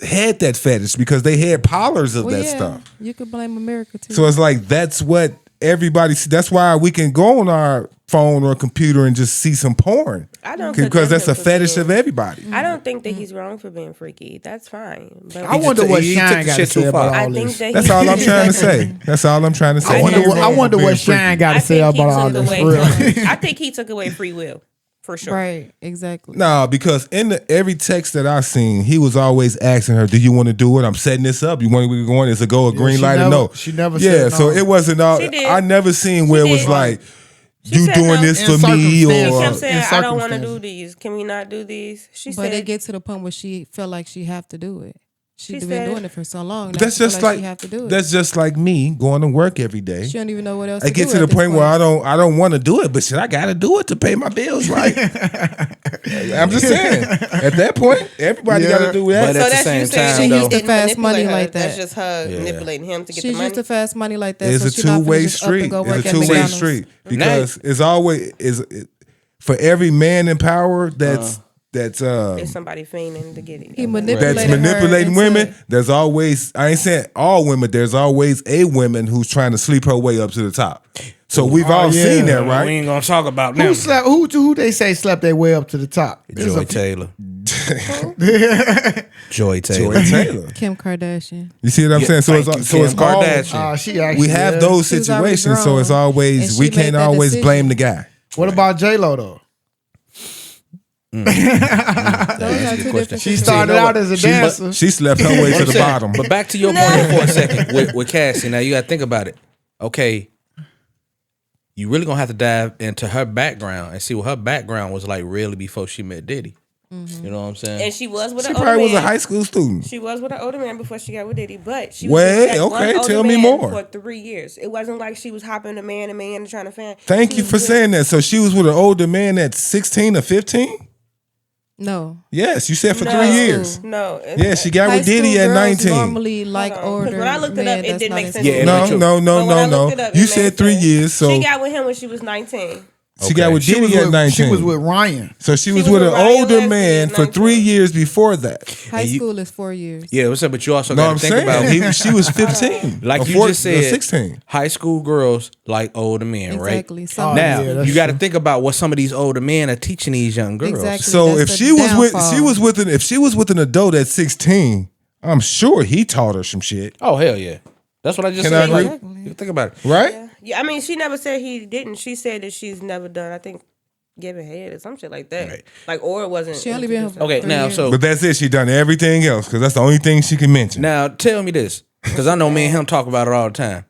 had that fetish because they had parlors of Well, that yeah, stuff. you could blame America too. So it's like that's what everybody. That's why we can go on our phone or computer and just see some porn. I don't Because that's a condemn him for fetish being- of everybody. I don't think that he's wrong for being freaky. That's fine. But I wonder what he took Shine the got to shit too say about far. I all think this. that That's he- all I'm trying to say. That's all I'm trying to say. I wonder He ain't what, I wrong wonder for what being Shine freaky. got to I say think he about all took this. away. Real. I think he took away free will for sure. Right, exactly. No, because in every text that I seen, he was always asking her, "Do you want to do it? I'm setting this up. You want to go in? Is it go a green she light or never- no?" she never Yeah, said so no. it wasn't all. She did. I never seen where it was did. like, She "You said doing no. this In for me?" circumstances. Or She kept saying, In "I don't want to do circumstances. these. Can we not do these?" She But said, it get to the point where she felt like she have to do it. She's She been said- doing it for so long. But that's now she just feel like she have to do it. that's just like me going to work every day. She don't even know what else. I to get do to the at this point where I don't want to do it, but shit, I got to do it to pay my bills, right? I'm just saying. At that point, everybody Yeah. got to do But that. at "So the that's same you saying time, she though- used to Used to fast money manipulate her. like that. That's just her Yeah. manipulating him to get She's the money." used to fast money like that. It's so a she not finna two-way just up and street. go It's work a at two-way McDonald's. street because it's always for every man in power that's It's somebody fiending to get it. He manipulated that's her manipulating into- women. There's always, I ain't saying all women, there's always a woman who's trying to sleep her way up to the top. So we've all yeah. seen that, We right? ain't gonna talk about Who them. slept? Who they say slept their way up to the top? There's Joy a few- Taylor. Joy Taylor. Joy Taylor. Kim Kardashian. You see what I'm saying? So thank it's you, so it's Kim all Kardashian. She actually we have is. those She was already situations. So it's grown, always and we she can't made that always decision. blame the guy. What about J-Lo though? Those That's are a two good different question. She situations. started out as a dancer. She slept her way to the bottom. But back to your point for a second with Cassie. Now you got to think about it. Okay, you really gonna have to dive into her background and see what her background was like really before she met Diddy. You know what I'm saying? And she was with She an older probably was a man. high school student. She was with an older man before she got with Diddy, but she Well, was with that one okay, older tell me man more. for 3 years. It wasn't like she was hopping a man and trying to fan. Thank She you was for with- saying that. So she was with an older man at 16 or 15? No. Yes, you said for No. 3 years. No. Yeah, she got High with Diddy school at girls 19. normally like Hold on. 'Cause older when I looked it men up, it that's didn't not make as sense. Yeah, No, true. no, no, But when I no, looked no. it up, You it said made 3 sense. years, so She got with him when she was 19. she got with She was Diddy at with, 19. she was with Ryan. So she was was with with an Ryan older Leslie man at for 3 19. years before that. High And you- school is 4 years. Yeah, what's up? But you also No, got I'm to think saying about she was 15. like or you 14 just or said, 16. high school girls like older men, Exactly. right? Some Now yeah, that's you got to true. think about what some of these older men are teaching these young girls. Exactly. So That's if the she was downfall. if she was with an adult at 16, I'm sure he taught her some shit, Oh hell yeah, that's what I just Can said. I Like, agree? you think about it. right? Yeah, I mean, she never said he didn't. She said that she's never done, I think, giving head or some shit like that. Right. Like, or it wasn't. She only been here for Okay, 3 now years. so But that's it. She done everything else because that's the only thing she can mention. now tell me this, because I know me and him talk about it all the time.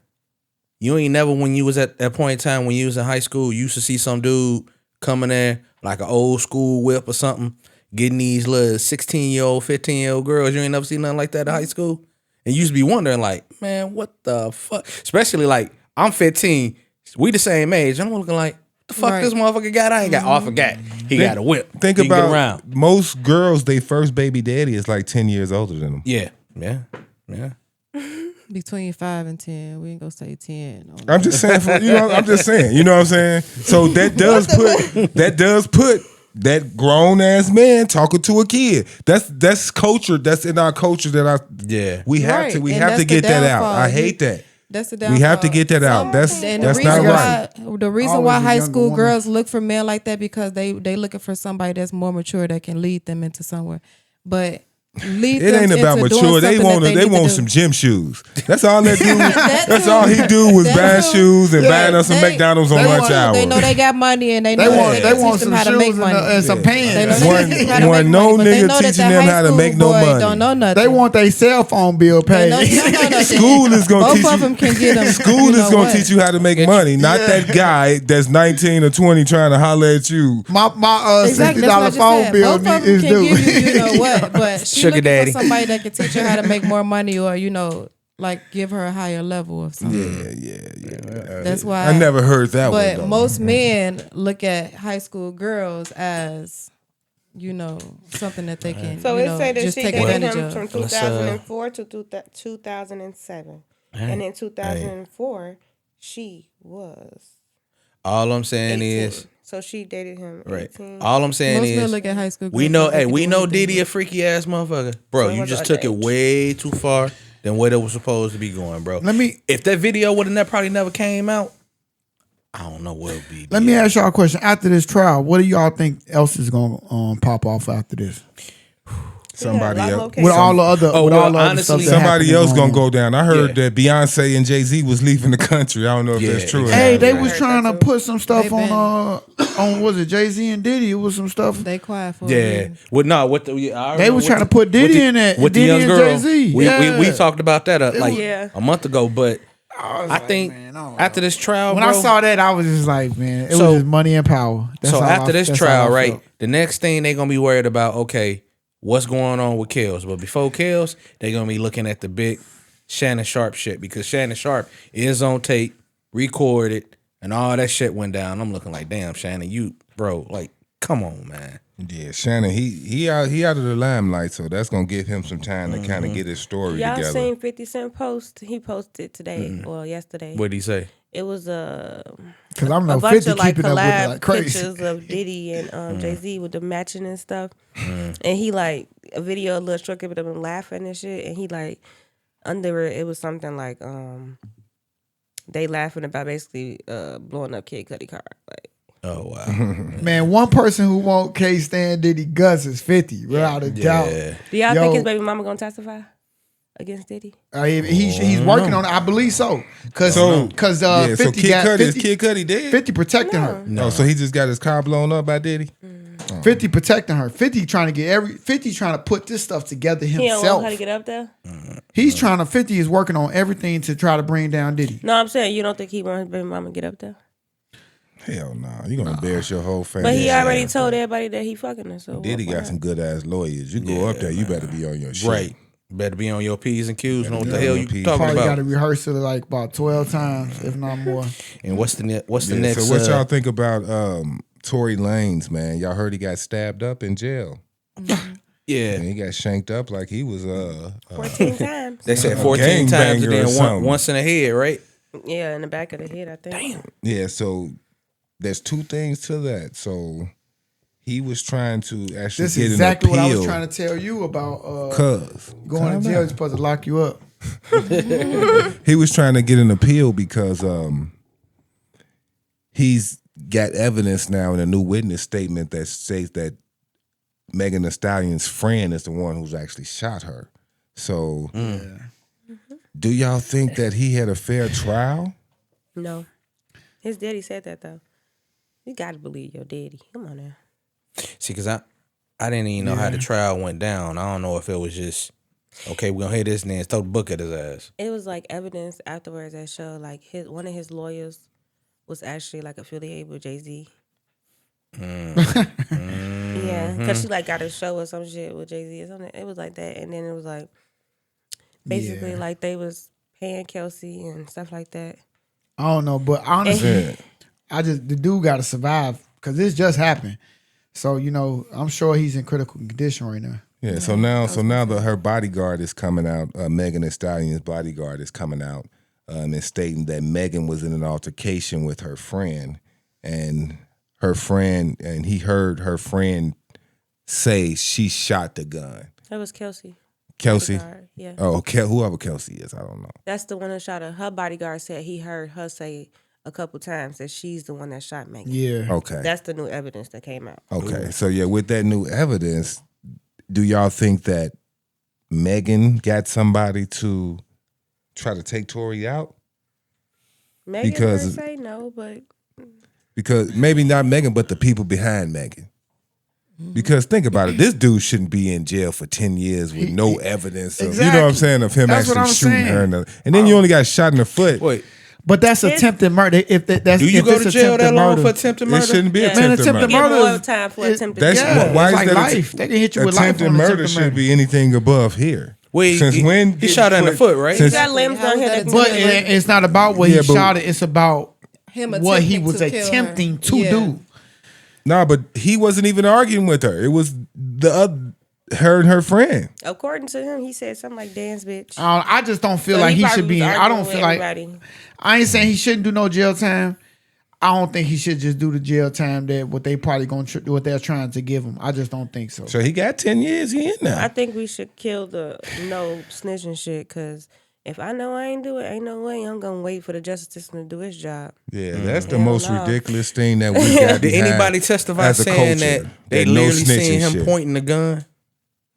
You ain't never, when you was at that point in time when you was in high school, you used to see some dude coming there like an old school whip or something, getting these little 16-year-old, 15-year-old girls. You ain't never seen nothing like that in high school? And you used to be wondering like, man, what the fuck? Especially like, I'm 15, we the same age. I'm looking like, the fuck Right. this motherfucker got? I ain't got, oh, I forgot. He got a whip. Think He can get about around. most girls, they first baby daddy is like 10 years older than them. Yeah. Between 5 and 10. We ain't gonna say 10. I'm just saying, I'm just saying, you know what I'm saying? So that does put that grown ass man talking to a kid. That's culture. That's in our culture Yeah. we have Right. to And have to that's the get that out. downfall. I hate that. That's the We have to downfall. get that out. That's And the not reason right. why the reason Always why a high younger school woman. girls look for men like that because they looking for somebody that's more mature that can lead them into somewhere. But lead It them ain't about into doing mature. They something want that they need to want do. some gym shoes. That's all that dude. That's too. all he do was That buy too. shoes and Yeah, buying us some they- McDonald's on they lunch want- hour. They know they got money and they know They want that they teach want them some how to shoes make and, money. and some They know pants. they One- teach them how to one make no money, but they nigga know that teaching the them high how to school make no boy money. Don't know nothing. They want their cell phone bill They know, paid. they don't know nothing. School is gonna Both teach of you. them can get them. School is gonna what? teach you how to make money, not that guy that's 19 or 20 trying to holler at you. My Exactly, $60 that's what I just phone said. bill Both of is them can due. give you know what, but she Sugar looking daddy. for somebody that can teach her how to make more money, or like give her a higher level of something. Yeah. That's why I never heard that one. But Though. most men look at high school girls as something that they can. So it said that just she take dated advantage him of. from 2004 to 2007. And in 2004, she was All I'm saying 18. is, So she dated him right. 18. All I'm saying Most men is, look at high school. we girls know, like they hey, can we do know anything. Diddy a freaky ass motherfucker, bro. So You what's just the took it age? way too far than what it was supposed to be going, bro. Let me If that video would have probably never came out, I don't know what it would be. let me ask y'all a question. After this trial, what do y'all think else is gonna pop off after this? Somebody Yeah, a lot else. more cases. With all the other, Oh, with well, all the other honestly, stuff that Somebody happened else gonna on. go down. I heard Yeah. that Beyonce and Jay-Z was leaving the country. I don't know if Yeah, that's true. or Hey, not. they I was heard trying that to too. put some stuff They on was it Jay-Z and Diddy? It was some stuff. They quiet for a Yeah. reason. Well, no, what the I They remember was what trying the- to put Diddy with the- in that, with the Diddy young and girl. Jay-Z. We Yeah. talked about that like Yeah. a month ago, but I think man, I don't know. after this trial, When bro, I saw that, I was just like, man, it So- was just money and power. That's so all after this that's trial, all I right, felt. the next thing they're gonna be worried about, okay, what's going on with Kills? But before Kills, they're gonna be looking at the big Shannon Sharp shit because Shannon Sharp is on tape, recorded, and all that shit went down. I'm looking like, damn, Shannon, you bro, like, come on, man. Yeah, Shannon, he out of the limelight, so that's gonna give him some time to kind of get his story Y'all together. seen 50 Cent post? He posted today, or yesterday. What'd he say? It was a Because I'm bunch no 50 of like keeping up with it collab like crazy. pictures of Diddy and Jay-Z with the matching and stuff. And he like a video, a little short clip of them laughing and shit. And he like under it was something like they laughing about basically blowing up Kid Cudi car. Like Oh wow. Man, one person who can't stand Diddy guts is 50, without a doubt. Do y'all think his baby mama gonna testify against Diddy? He's working on it. I believe so. Because 50 so Kid got Cudi, 50, is Kid Cudi dead? 50 protecting her. No, so he just got his car blown up by Diddy. 50 protecting her. 50 trying to put this stuff together He himself. don't want her to get up there. He's trying to. 50 is working on everything to try to bring down Diddy. No, I'm saying you don't think he want his baby mama to get up there. Hell no, you gonna embarrass your whole family. But he already told everybody that he fucking her. So Diddy got some good ass lawyers. You go up there, you better be on your shit. Right. Better be on your P's and Q's. Know what the be hell on you your P's. talking Probably got about? to rehearse it like about 12 times, if not more. And what's the next? So what y'all think about Tory Lanez, man? Y'all heard he got stabbed up in jail. Yeah. And he got shanked up like he was 14 times. They said A 14 times and gangbanger or then something. once in the head, right? Yeah, in the back of the head, I think. Damn. Yeah, so there's two things to that. So he was trying to actually This get is exactly an appeal. what I was trying to tell you about. Cuz Going to jail is supposed to lock you up. he was trying to get an appeal because he's got evidence now in a new witness statement that says that Megan Thee Stallion's friend is the one who's actually shot her. So do y'all think that he had a fair trial? No. His daddy said that, though. You got to believe your daddy. Come on now. See, because I didn't even know how the trial went down. I don't know if it was just, okay, we're going to hear this and then throw the book at his ass. It was like evidence afterwards that showed like one of his lawyers was actually like affiliated with Jay-Z. Yeah, because she like got a show or some shit with Jay-Z or something. It was like that. And then it was like basically like they was paying Kelsey and stuff like that. I don't know, but honestly, the dude got to survive because this just happened. So, I'm sure he's in critical condition right now. Yeah, so now her bodyguard is coming out, Megan Thee Stallion's bodyguard is coming out and stating that Megan was in an altercation with her friend and he heard her friend say she shot the gun. That was Kelsey. Kelsey? Bodyguard, yeah. Oh, whoever Kelsey is, I don't know. That's the one that shot her. Her bodyguard said he heard her say a couple times that she's the one that shot Megan. Yeah. Okay. That's the new evidence that came out. Okay, so with that new evidence, do y'all think that Megan got somebody to try to take Tory out? Megan Because- per se, no, but Because maybe not Megan, but the people behind Megan. Because think about it, this dude shouldn't be in jail for 10 years with no evidence of, you know what I'm saying, of him That's what actually I'm shooting saying. her. And then you only got shot in the foot. Wait, But that's attempted murder. If that's do you if go it's to jail that attempted long murder, for attempted It murder? shouldn't be Yeah. attempted attempted murder. give murder more is- time for it- attempted That's Yeah, why it's is like that life. They can hit you with life attempted on murder attempted should murder. be anything above here. Wait, Since when he did shot her in the foot, right? He Since- got limbs on here that can But kill her. it's not about what Yeah, he but- shot it. It's about Him what he attempting was to kill her. attempting to Yeah. do. Nah, but he wasn't even arguing with her. It was her and her friend. According to him, he said something like "dance, bitch." I just don't feel So like he probably should be. was I arguing don't with feel like. everybody. I ain't saying he shouldn't do no jail time. I don't think he should just do the jail time that what they probably gonna what they're trying to give him. I just don't think so. So he got 10 years. He in I now. think we should kill the no snitching shit because if I know I ain't do it, ain't no way I'm gonna wait for the justice system to do its job. Yeah, that's the Hell most no. ridiculous thing that we got. Did behind anybody testify as a saying culture, that they no literally seen snitching him shit. pointing the gun?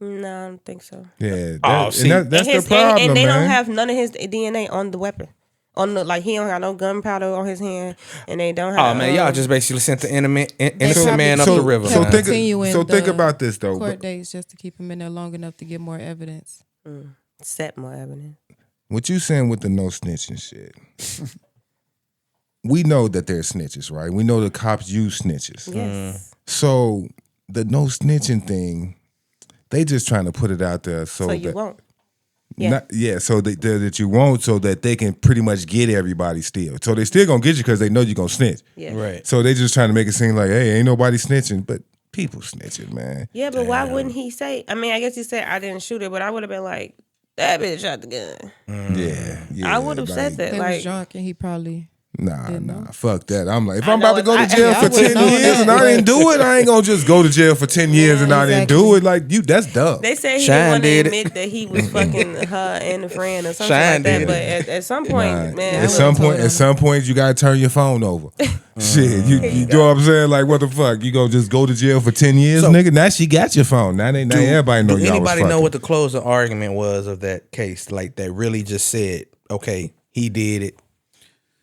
No, I don't think so. Yeah, Oh, see. that's and the problem, and they man. don't have none of his DNA on the weapon. On the he don't have no gunpowder on his hand, and they don't have. Oh man, y'all just basically sent the innocent probably man up kept- the river. So man. think, Continuing think the about this though. Court dates just to keep him in there long enough to get more evidence. set more evidence. What you saying with the no snitching shit? We know that they're snitches, right? We know the cops use snitches. Yes. So the no snitching thing, they just trying to put it out there so, So you that won't. Yeah. so that you won't, so that they can pretty much get everybody still. So they still gonna get you because they know you're gonna snitch. Yeah. Right. So they just trying to make it seem like, hey, ain't nobody snitching, but people snitching, man. Yeah, but why wouldn't he say? I mean, I guess he said I didn't shoot it, but I would have been like, that bitch shot the gun. Yeah, I would have said that. They Like, was drunk and he probably fuck that. I'm like, if I I'm about know to go to if I- jail I for wouldn't 10 know years that, and I but- didn't do it, I ain't gonna just go to jail for 10 years and I didn't do it. Like, that's dumb. They said he Shine didn't want to did it. admit that he was fucking her and a friend or something Shine like that. did But it. at some point, man, At some point, you gotta turn your phone over. Shit, you know what I'm saying? Like, what the fuck? You gonna just go to jail for 10 years, So- nigga? Now she got your phone. Now everybody know Do y'all was anybody know fucking. what the closing argument was of that case? Like, that really just said, okay, he did it.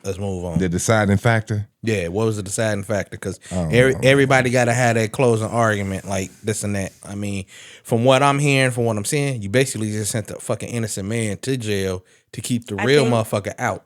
Let's move on. The deciding factor? Yeah, what was the deciding factor? Because don't know. everybody got to have that closing argument, like this and that. I mean, from what I'm hearing, from what I'm seeing, you basically just sent the fucking innocent man to jail to keep the real think- motherfucker out.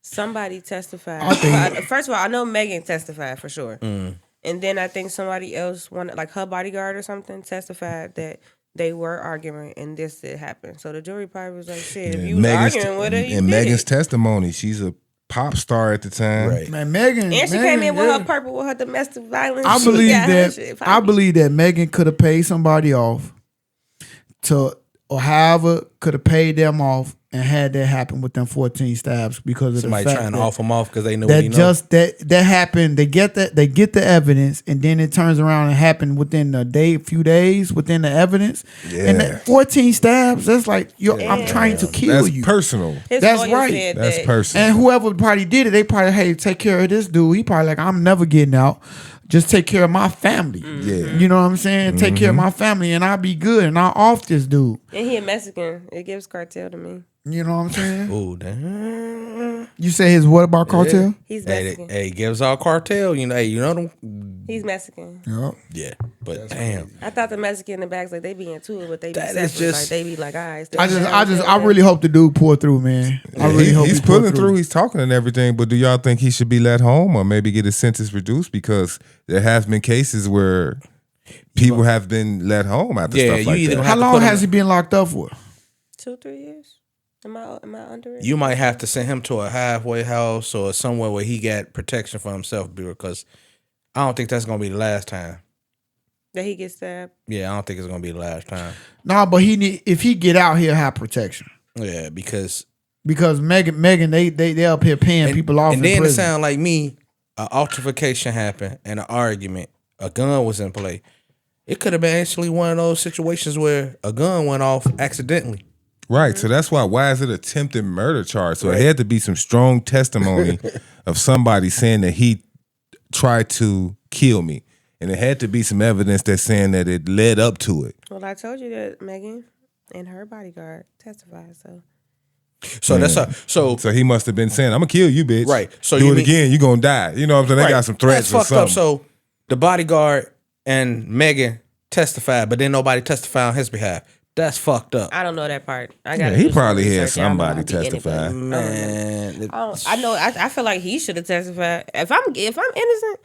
somebody testified. First of all, I know Megan testified for sure. And then I think somebody else, like her bodyguard or something, testified that they were arguing and this did happen. So the jury probably was like, shit, if you was arguing with her, you and did Megan's it. testimony, she's a pop star at the time. Right. Man, Megan. And she came in with her purple with her domestic violence. I She believe got her that. shit I popping. believe that Megan could have paid somebody off or however could have paid them off and had that happen with them 14 stabs because of Somebody the fact trying to that, off him off because they know what he that knows. just that happened. They get the evidence, and then it turns around and happened within a few days within the evidence. And Yeah. that 14 stabs, that's like I'm trying to kill That's you. personal. His That's lawyer right. said That's that- personal. And whoever probably did it, they probably, hey, take care of this dude. He probably like, I'm never getting out. Just take care of my family. Yeah. You know what I'm saying? Take care of my family and I'll be good and I'll off this dude. And he a Mexican. It gives cartel to me. You know what I'm saying? Ooh, damn. You say his what about cartel? He's Hey, Mexican. hey, gives our cartel, you know them. He's Mexican. Yep. Yeah, but damn. I thought the Mexican in the backs like they be into it, but they be That separate. is just- Like they be like, all right. I really hope the dude pull through, man. I really hope he's he pull pulling through. He's talking and everything. But do y'all think he should be let home or maybe get his sentence reduced? Because there have been cases where people have been let home after Yeah, stuff you like either that. have How to long put him- has he been locked up for? 2-3 years. Am I under it? You might have to send him to a halfway house or somewhere where he got protection for himself, because I don't think that's gonna be the last time. That he gets stabbed. Yeah, I don't think it's gonna be the last time. Nah, but if he get out, he'll have protection. Yeah, because Megan, they up here paying people off. and in then it prison. sound like me, an altercation happened and an argument, a gun was in play. It could have been actually one of those situations where a gun went off accidentally. Right. So that's why is it attempted murder charge? So it had to be some strong testimony of somebody saying that he tried to kill me. And it had to be some evidence that's saying that it led up to it. Well, I told you that Megan and her bodyguard testified. So that's how. So he must have been saying, I'm gonna kill you, bitch. Right. So do you it mean- again, you're gonna die. You know what I'm saying? They right. got some threats That's or fucked something. up. So the bodyguard and Megan testified, but then nobody testified on his behalf. That's fucked up. I don't know that part. I Yeah, got. he probably had somebody testify. Man, I know. I feel like he should have testified. If I'm innocent,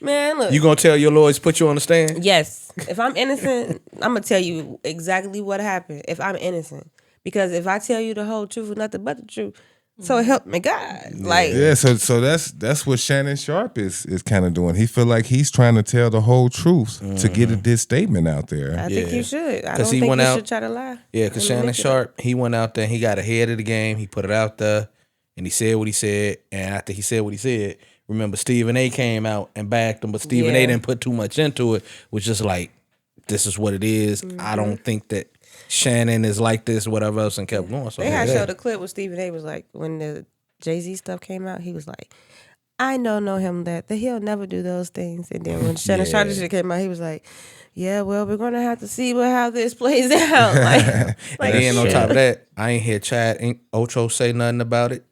man, look. you gonna tell your lawyers put you on the stand? Yes. If I'm innocent, I'm gonna tell you exactly what happened. If I'm innocent, because if I tell you the whole truth and nothing but the truth, so help me God. Like, Yeah, so that's what Shannon Sharp is kind of doing. He feel like he's trying to tell the whole truth to get this statement out there. I think Yeah. you should. I 'Cause don't he think went you out- should try to lie. Yeah, because and Shannon manipulate. Sharp, he went out there and he got ahead of the game. He put it out there and he said what he said. And after he said what he said, remember Stephen A came out and backed him, but Stephen A Yeah. didn't put too much into it, was just like, this is what it is. I don't think that Shannon is like this, whatever else, and kept going. So They had yeah. showed a clip where Stephen A was like, when the Jay-Z stuff came out, he was like, I know him that he'll never do those things. And then when Shannon Sharp shit came out, he was like, yeah, well, we're gonna have to see how this plays out. Like And then on shit. top of that, I ain't hear Chad Ocho say nothing about it.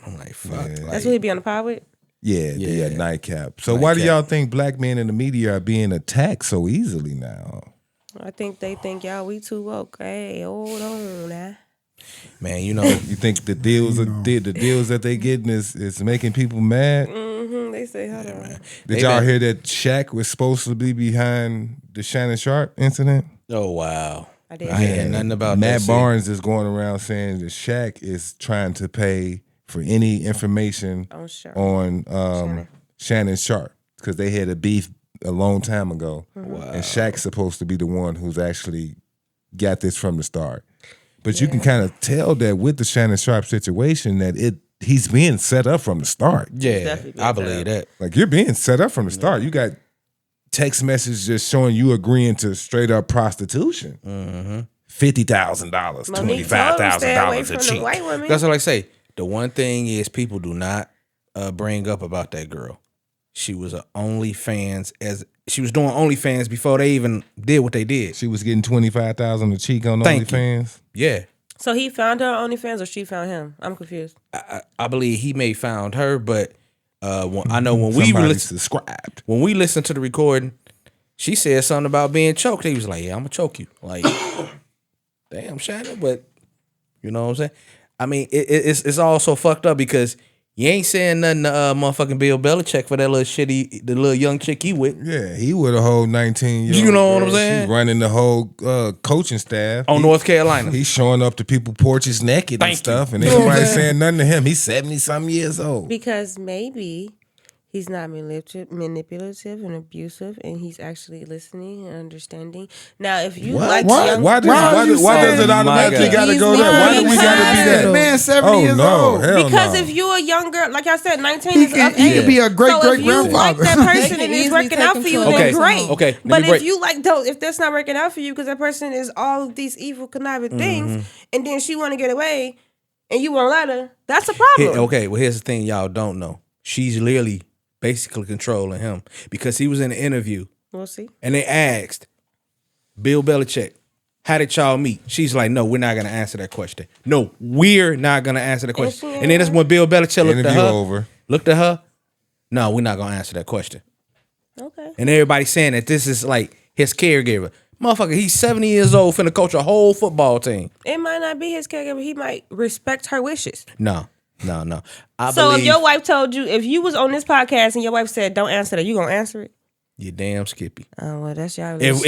I'm like, fuck. Yeah. Like, That's what he be on the pod with. Yeah, nightcap. So why do y'all think black men in the media are being attacked so easily now? I think they think y'all we too woke. Hey, hold on now. man, you know, You think the deals the deals that they getting is making people mad? They say, hold on. Did They y'all been- hear that Shaq was supposed to be behind the Shannon Sharp incident? oh wow. I did. I ain't hear nothing about Matt that. Barnes is going around saying that Shaq is trying to pay for any information On Sharp. on Shannon Sharp because they had a beef a long time ago, and Shaq's supposed to be the one who's actually got this from the start. But you can kind of tell that with the Shannon Sharp situation that he's being set up from the start. Yeah, definitely I being believe that. Like you're being set up from the start. You got text messages just showing you agreeing to straight up prostitution. $50,000, $25,000 a cheek. White women. That's what I say. The one thing is people do not bring up about that girl. She was a OnlyFans she was doing OnlyFans before they even did what they did. She was getting $25,000 a cheek on Thank you. OnlyFans. Yeah. So he found her on OnlyFans or she found him? I'm confused. I believe he may found her, but I know when Somebody subscribed. when we listened to the recording, she said something about being choked. He was like, "Yeah, I'm gonna choke you." Like, damn, Shannon. But you know what I'm saying? I mean, it's all so fucked up because you ain't saying nothing to motherfucking Bill Belichick for that the little young chick he with. Yeah, he with a whole 19-year-old. You know what I'm girl. saying? She running the whole coaching staff. On North Carolina. He's showing up to people porches naked and stuff, and everybody saying nothing to him. He's 70-something years old. Because maybe he's not manipulative and abusive, and he's actually listening and understanding. Now, if you like young, Why does it automatically got to go there? Why do we got to be that? The man 70 years old. Hell because no. if you're a young girl, like I said, 19 He is can, up he age. could be a great So great if you like grandfather. that person They and can it's easily working take out him for you, to then Okay, great. okay, let But me break- if you like, though, if that's not working out for you because that person is all of these evil, conniving things, and then she want to get away, and you won't let her, that's a problem. Okay, well, here's the thing y'all don't know. She's literally basically controlling him because he was in an interview We'll see. and they asked Bill Belichick, how did y'all meet? She's like, no, we're not going to answer that question. No, we're not going to answer the question. And then that's when Bill Belichick looked at Interview her. over. Looked at her. No, we're not going to answer that question. Okay. And everybody's saying that this is like his caregiver. Motherfucker, he's 70 years old, finna coach a whole football team. It might not be his caregiver. He might respect her wishes. No. I So believe if your wife told you, if you was on this podcast and your wife said, don't answer that, you gonna answer it? you damn Skippy. Oh, well, that's y'all. If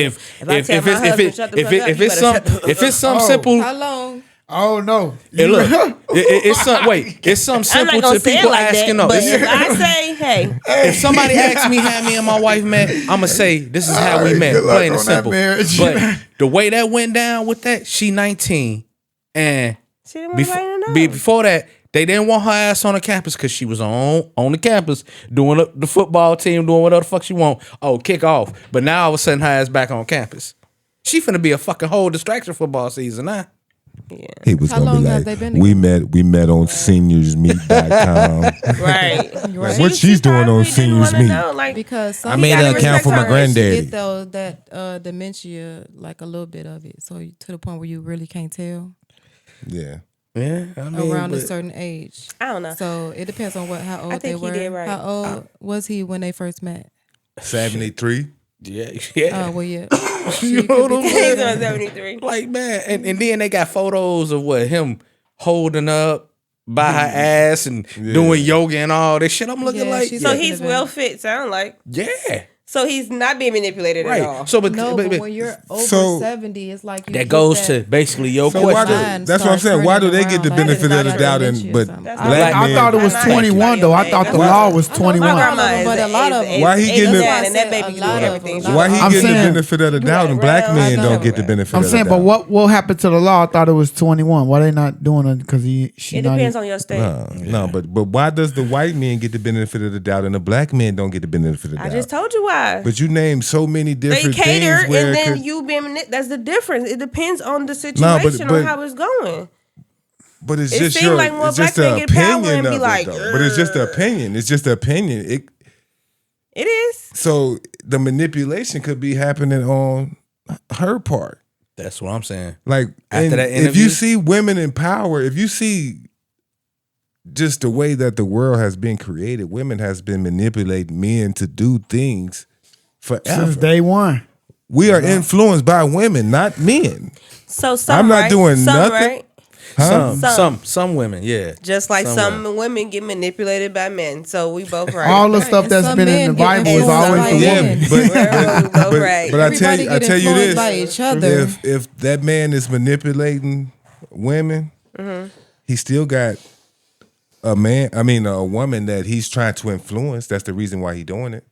it's some Oh. simple, How long? Oh no! hey, look, it's some I'm simple not gonna to say people it like asking. that, No, but it's- if I say, hey, if somebody asks me how me and my wife met, I'ma say this is how we met, good luck plain and on that simple. marriage. But the way that went down with that, she 19, and she didn't want anybody to know. before that, they didn't want her ass on the campus because she was on the campus doing the football team, doing whatever the fuck she want. Oh, kick off. But now all of a sudden her ass back on campus. She finna be a fucking whole distraction football season now. He was How gonna long be have like, they been we met on seniorsmeet.com. right. Like, what she's doing on Seniors Meet. Like, Because some I made gotta an account for my respect her. granddaddy. get though that dementia, like a little bit of it, so to the point where you really can't tell Yeah. Yeah, I mean, around a but- certain age. I don't know. So it depends on how old they think he were. did right. How old was he when they first met? 73. Yeah. Well, yeah. You know what I'm He's saying? on 73. Like, man, and then they got photos of him holding up by her ass and doing yoga and all this shit. I'm looking Yeah, like, she's So Yeah. he's well fit, sound like. yeah, So he's not being manipulated at all. right. So, but when you're over So- 70, it's like you that get goes to basically your So why question. do, Mind that's what I'm starts saying. Why do turning they get the around, benefit like of the it's doubt? dementia And or but something. That's black I men, thought it was I'm not 21 though. I saying thought the that. law was My 21. grandma But is a lot of them. Why he getting the- and that baby do A lot of everything. them. why he I'm getting the saying- benefit of the doubt, and black Right, men I don't know. get the benefit I'm of saying, the but doubt. what happened to the law? I thought it was 21. Why they not doing it? Because she It not. depends on your state. No, but why does the white men get the benefit of the doubt and the black men don't get the benefit of the I doubt? just told you why. But you named so many They different cater, things where and it then could, you being that's the difference. It depends on the but- situation but- on how it's going. but it's it just seem your, like more it's just black the men get power opinion and of be it, like, though. But it's just the opinion. It's just the opinion. It is. So the manipulation could be happening on her part. That's what I'm saying. Like, After and that if interview- you see women in power, if you see just the way that the world has been created, women has been manipulating men to do things forever. Since day one. We are influenced by women, not men. So some I'm not right, doing some nothing. right. Huh? Some women, yeah. Just like Some some women get manipulated by men. So we both right. All the stuff And that's some been in men the get Bible is influenced always by the Yeah, woman. but We're both right. but I tell you Everybody get this: influenced by each other. if that man is manipulating women, he still got a woman that he's trying to influence. That's the reason why he's doing it.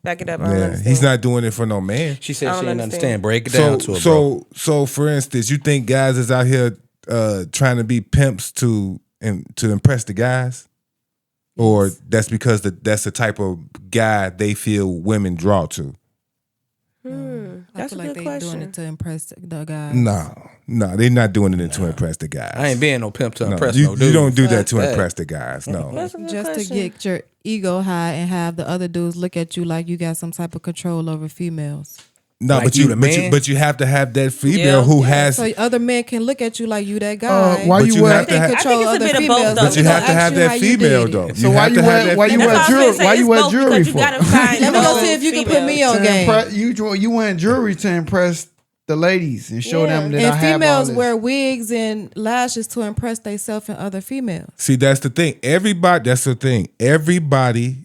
Back it up. I don't Yeah, understand. he's not doing it for no man. She said I she don't didn't understand. understand. Break it down to her, bro. So for instance, you think guys is out here trying to be pimps to and to impress the guys, or that's because that's the type of guy they feel women draw to. That's I feel a like good they question. doing it to impress the guys. No, they're not doing it to impress the guys. I ain't being no pimp to impress you, no dude. you don't do that to Fuck impress the guys. No. That's a good Just question. to get your ego high and have the other dudes look at you like you got some type of control over females. No, Like but you you, the but you, man? but you have to have that female who has. So other men can look at you like you that guy. Why But you you wear? have to have- I think it's a other bit of females, both, though. But you they have gonna to ask have you how that you female did it. though. So You why have you to have wear- that why you female. wear That's what I was jewelry? gonna say. Why you It's wear both, jewelry because you for? gotta find Let me go those see if you can put me females. on game. You wearing jewelry to impress the ladies and show them that I And have all females this. wear wigs and lashes to impress themselves and other females See, that's the thing. That's the thing. Everybody,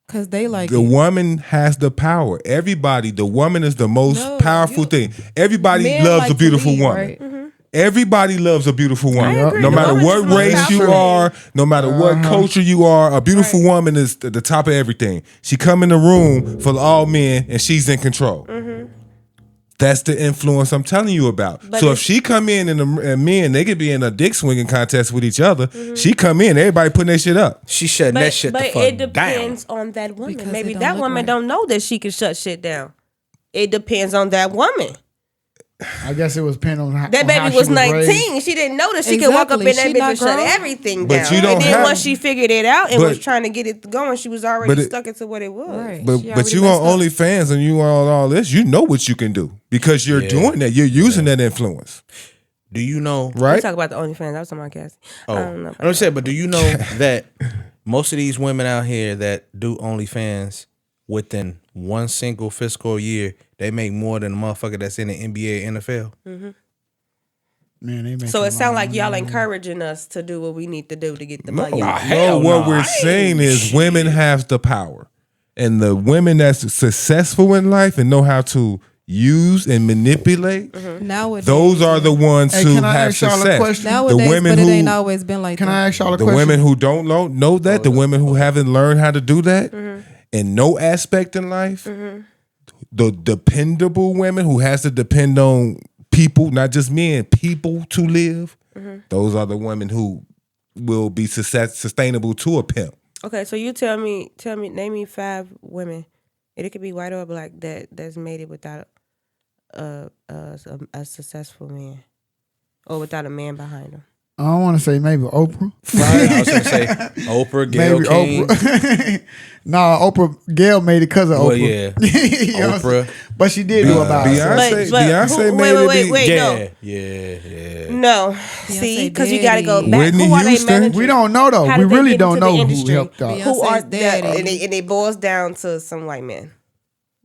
because they like the it. woman has the power. Everybody, the woman is the most No, powerful thing. Everybody Men loves like a to beautiful lead, woman. right? Everybody loves a beautiful woman. agree. No The matter woman is what the most race you powerful. are, no matter what culture you are, a beautiful woman is the top of everything. She come in the room for all men and she's in control. That's the influence I'm telling you about. But so if it's- she come in and men, they could be in a dick swinging contest with each other. She come in, everybody putting their shit up. She shutting that shit the But fuck it down. depends on that woman. Because Maybe it don't that look woman right. don't know that she can shut shit down. It depends on that woman. I guess it was depending on how That on baby how she was raised. 19. She didn't know that she could walk up in Exactly. that She bitch not and shut grown. everything But down. you don't And then have- once she figured it out and But- was trying to get it going, she was But already it- stuck into what it was. Right. But She but already you messed on up. OnlyFans and you on all this, you know what you can do because you're doing that. You're using that influence, Do you know? We right? talk about the OnlyFans. I was talking about Cassie. Oh, I don't know. I'm saying, but do you know that most of these women out here that do OnlyFans within one single fiscal year, they make more than a motherfucker that's in the NBA, NFL. Man, they make So a it sounds lot like of y'all money. encouraging us to do what we need to do to get the No, money. hell what no. we're I ain't saying is shit. women have the power, and the women that's successful in life and know how to use and manipulate. Nowadays, Those are the ones Hey, who can I have ask y'all a success. question? nowadays, the women but it who ain't always been like Can that. I ask y'all a the question? women who don't know that, the women who haven't learned how to do that in no aspect in life, the dependable women who has to depend on people, not just men, people to live. Those are the women who will be sustainable to a pimp. Okay, so you tell me, name me 5 women. It could be white or black that's made it without a successful man or without a man behind them. I don't want to say maybe Oprah. I was gonna say Oprah, Gayle Maybe King. Oprah. Nah, Oprah. Gail made it because of Well, Oprah. yeah. You know what I'm saying? Oprah. But she did do about herself. Beyonce made it. Wait, Yeah, no. yeah. No. See, because you got to go daddy. back. Whitney Who are they Houston? managing? We don't know though. How We did they really get don't into the know who industry? helped out. Beyonce. Who are Beyonce's daddy. and it boils down to some white men.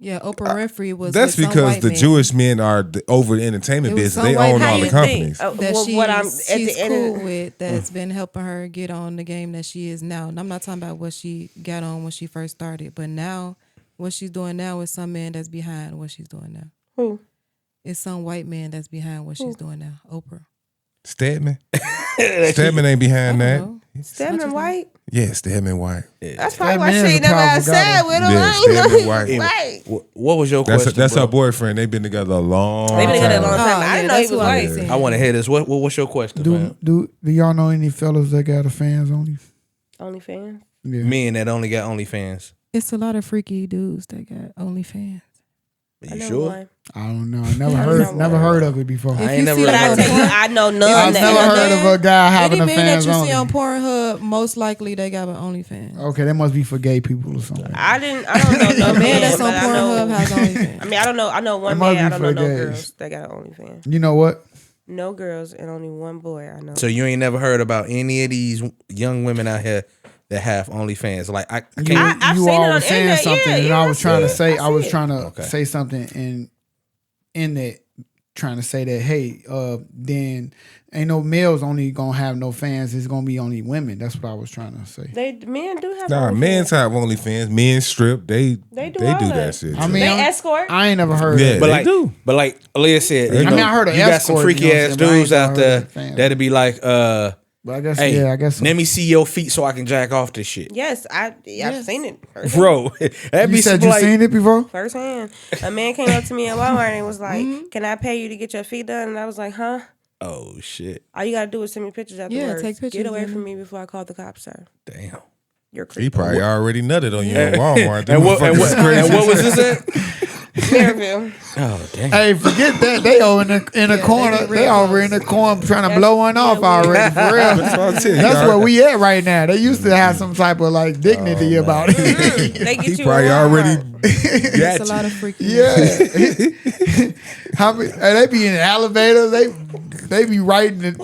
Yeah, Oprah Winfrey was. That's with some because white the man. Jewish men are over the entertainment It was business. some They white own man. all How the you companies. that Well, she's, what I'm at she's the end cool of, with that's been helping her get on the game that she is now. And I'm not talking about what she got on when she first started, but now what she's doing now is some man that's behind what she's doing now. who? It's some white man that's behind what she's doing now. Oprah. Stedman. Stedman ain't I behind that. don't know. Stedman White? Yeah, Stedman White. That's probably why Stedman she is ain't a never powerful guy, outside though. with him. Yeah, I ain't know Stedman he White. was white. What was your question? That's bro? her boyfriend. They've been together a long They've been together a long time. time. I yeah, didn't know he that's was who I white. was saying. I want to hear this. What's your question, man? Do y'all know any fellas that got a fans only? OnlyFans? Yeah. Men that only got OnlyFans. It's a lot of freaky dudes that got OnlyFans. Are I you know sure? one. I don't know. I never I heard know never one. heard of it before. If I you ain't never see But that I on tell you, Porn- I know I've none never that. heard of a guy having Any a man fans that you only. see on Pornhub, most likely they got an OnlyFans. Okay, that must be for gay people or something. I don't know no A man man, that's on but I know. Pornhub has OnlyFans. I mean, I know one It must man. I be don't know for no gays. girls that got an OnlyFans. You know what? No girls and only one boy. I know. So you ain't never heard about any of these young women out here that have OnlyFans? Like I You, can't. I've you seen it all on was saying internet. something, Yeah, and yeah, I was I trying to see it. say, I I was see it. trying to Okay. say something in that, trying to say that, hey, then ain't no males only gonna have no fans. It's gonna be only women. That's what I was trying to say. Men do have. Nah, OnlyFans. men's have OnlyFans. Men strip. They do all that that. shit. I mean, They I'm- escort. I ain't never heard Yeah. of it. But They like, do. but like Leah said, They you do. know, I mean, I heard of you got escort, some freaky you know what ass I'm saying, but I ain't dudes out never heard there of fans. that'd be like, But I guess, hey, yeah, I guess. let me see your feet so I can jack off this shit, Yes, I've seen it. Firsthand. bro. That'd You be said some you like, seen it before? Firsthand. A man came up to me at Walmart and was like, "Can I pay you to get your feet done?" And I was like, "Huh?" Oh shit! All you gotta do is send me pictures afterwards. take pictures Get away of from me. me before I call the cops, sir. Damn. You're He creepy. probably already nutted on you in Walmart. And what was this at? Maryville. Oh damn. Hey, forget that. They over in the corner. They over in the corner trying to blow one off already. For real. That's where we at right now. They used to have some type of like dignity about it. They get He you probably around. already It's got a you. lot of freaking. Yeah. How many? They be in the elevator. They be riding,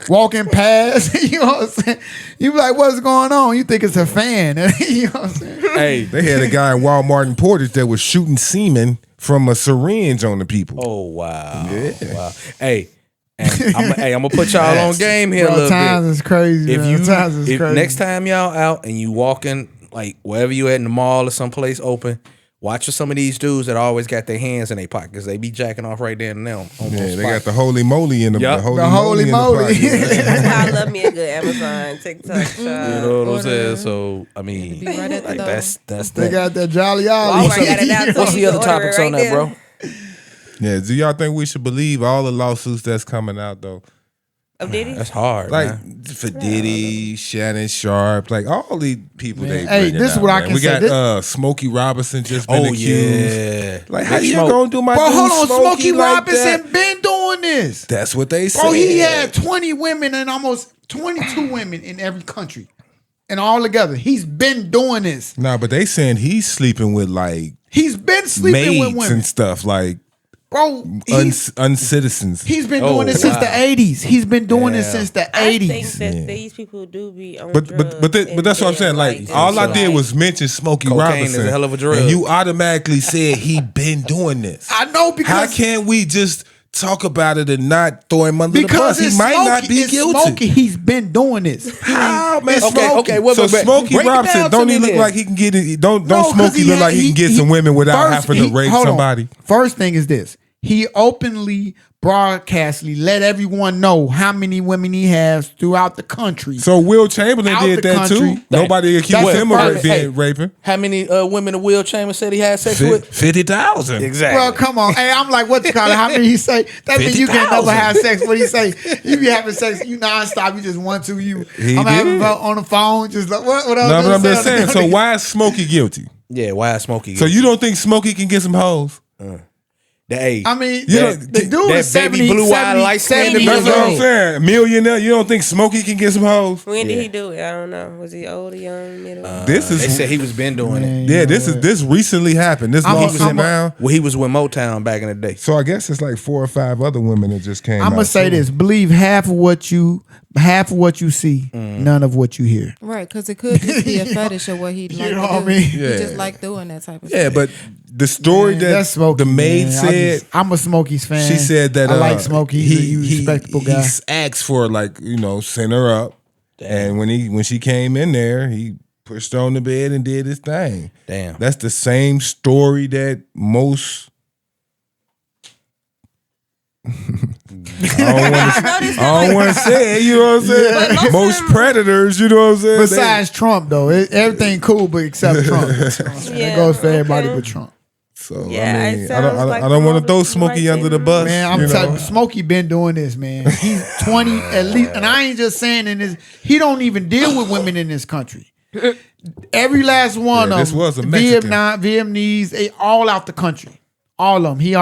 walking past. You know what I'm saying? You be like, what's going on? You think it's a fan? You know what I'm saying? Hey. They had a guy in Walmart in Portage that was shooting semen from a syringe on the people. Oh wow. Yeah. Wow. Hey. And I'm gonna put y'all on game here a Bro, little times bit. is crazy. If Times is crazy. next time y'all out and you walking like wherever you at in the mall or someplace open, watch for some of these dudes that always got their hands in their pockets. They be jacking off right there and now. Yeah, they got the holy moly in the, Yup. the holy The holy moly. moly. In the pocket. That's why I love me a good Amazon, TikTok shop. You know what I'm saying? Order. So I mean, Be right at the like door. that's They that. got that Jolly Ollie. Walmart got it out, so What's you the other can order topics it on right that, bro? Yeah, do y'all think we should believe all the lawsuits that's coming out though? Of Diddy? That's hard, Like man. for Diddy, Shannon Sharp, like all these people. Man, They hey, bringing this is out, what I man. can we say. got Smokey Robinson just been Oh accused. yeah. Like how Big you Smoke. gonna do my Bro, dude hold on. Smokey like Robinson that? been doing this. That's what they said. Bro, he had 20 women and almost 22 women in every country. And all together. He's been doing this. Nah, but they saying he's sleeping with like He's been sleeping with maids women. and stuff, like Bro, uncitizens. he's been Oh, doing this since wow. the 80s. He's been doing this since the 80s. I think that these people do be on But drugs. but that's what I'm saying. Like all I did was mention Smokey Cocaine Robinson, is a hell of a drug. and you automatically said he been doing this. I know How because can't we just talk about it and not throw him under the bus? it's He might Smokey, not be it's guilty. Smokey. He's been doing this. How man? Okay, Smokey. okay, wait, so wait, wait. Smokey Break it Robinson, down don't to he me look then. like he can get it? Don't No, 'cause Smokey look had- like he can get some women without having to rape hold on. somebody? First thing is this. He openly, broadcastly let everyone know how many women he has throughout the country. So Will Chamberlain Out did the that country. too. Nobody accused That's him the of first- being raping. How many women in Will Chambers said he had sex with? 50,000. Exactly. Bro, come on. Hey, I'm like, what you call it? How many he say? That means you can 50,000. never have sex. What he say? You be having sex, you nonstop. You just want to. He I'm having did. on the phone. Just like, what else? No, but I'm just saying. So why is Smokey guilty? Yeah, why is Smokey? So you don't think Smokey can get some hoes? Hey, I mean, Yeah, the dude that is 70, baby blue-eyed 70, light-skinned 70 That's years what I'm old. saying. Millionaire. You don't think Smokey can get some hoes? When did he do it? I don't know. Was he old or young, middle? This they is said he was been doing it. yeah. This recently happened. This lawsuit now. Well, he was with Motown back in the day. So I guess it's like 4 or 5 other women that just came. I'm gonna out say too. this: believe half of what you see, none of what you hear. Right, because it could just be a fetish of what he'd like You know to what I do. mean? He Yeah. just like doing that type of Yeah, stuff. but the story Man, that that's Smokey, the maid man. said. I'm a Smokey's fan. She said that I like Smokey. He's a respectable guy. He asked for like send her up, and when she came in there, he pushed her on the bed and did his thing. Damn. That's the same story that most. I don't want to say it, you know what I'm saying? But Most predators, you know what I'm saying? Besides Trump, though, everything cool, but except Trump. That goes for everybody okay. but Trump. So Yeah, I it mean, sounds like I don't want to all throw the Smokey right under the thing. bus. Man, I'm you know? telling you, Smokey been doing this, man. He's 20 at least, and I ain't just saying in this. He don't even deal with women in this country. Every last one Yeah, of this them, was a Mexican. Vietnamese, they all out the country. All of them. He So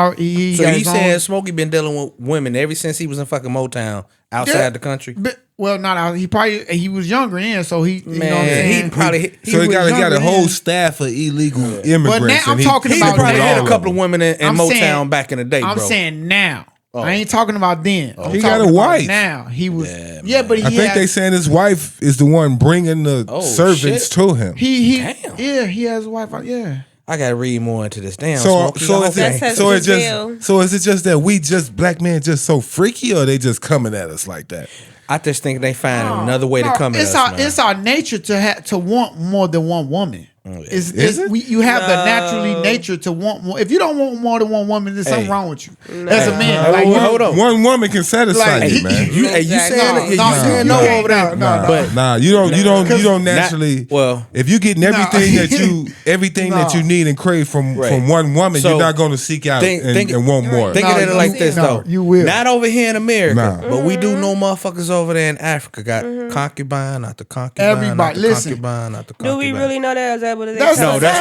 got you his own- saying Smokey been dealing with women ever since he was in fucking Motown outside Yeah. the country? But, well, not out. He was younger then, so he. You know what I'm Man, saying? he probably So he was got a younger whole then. staff of illegal immigrants. But now I'm and talking he about probably now. had a couple of women in I'm Motown saying- back in the day, I'm bro. saying now. I ain't talking about then. I'm He talking got a about wife. now. He was. Yeah, but he I think had, they saying his wife is the one bringing the servants shit. to him. he Damn. yeah, he has a wife. Yeah. I gotta read more into this. Damn, So Smokey. so I is hope it that- so it's Giselle. just so is it just that we just black men just so freaky, or they just coming at us like that? I just think they find another way to come at it's us, our man. it's our nature to want more than one woman. You have the naturally nature to want more. If you don't want more than one woman, there's something wrong with you. As a man, hold on. One woman can satisfy you, man. You saying no over there? Nah, you don't naturally. Well, if you're getting everything that you need and crave from one woman, you're not going to seek out and want more. Think of it like this though. You will. Not over here in America, but we do know motherfuckers over there in Africa got concubine after concubine. Everybody, listen. Concubine after concubine. Do we really know that? Is that what it is?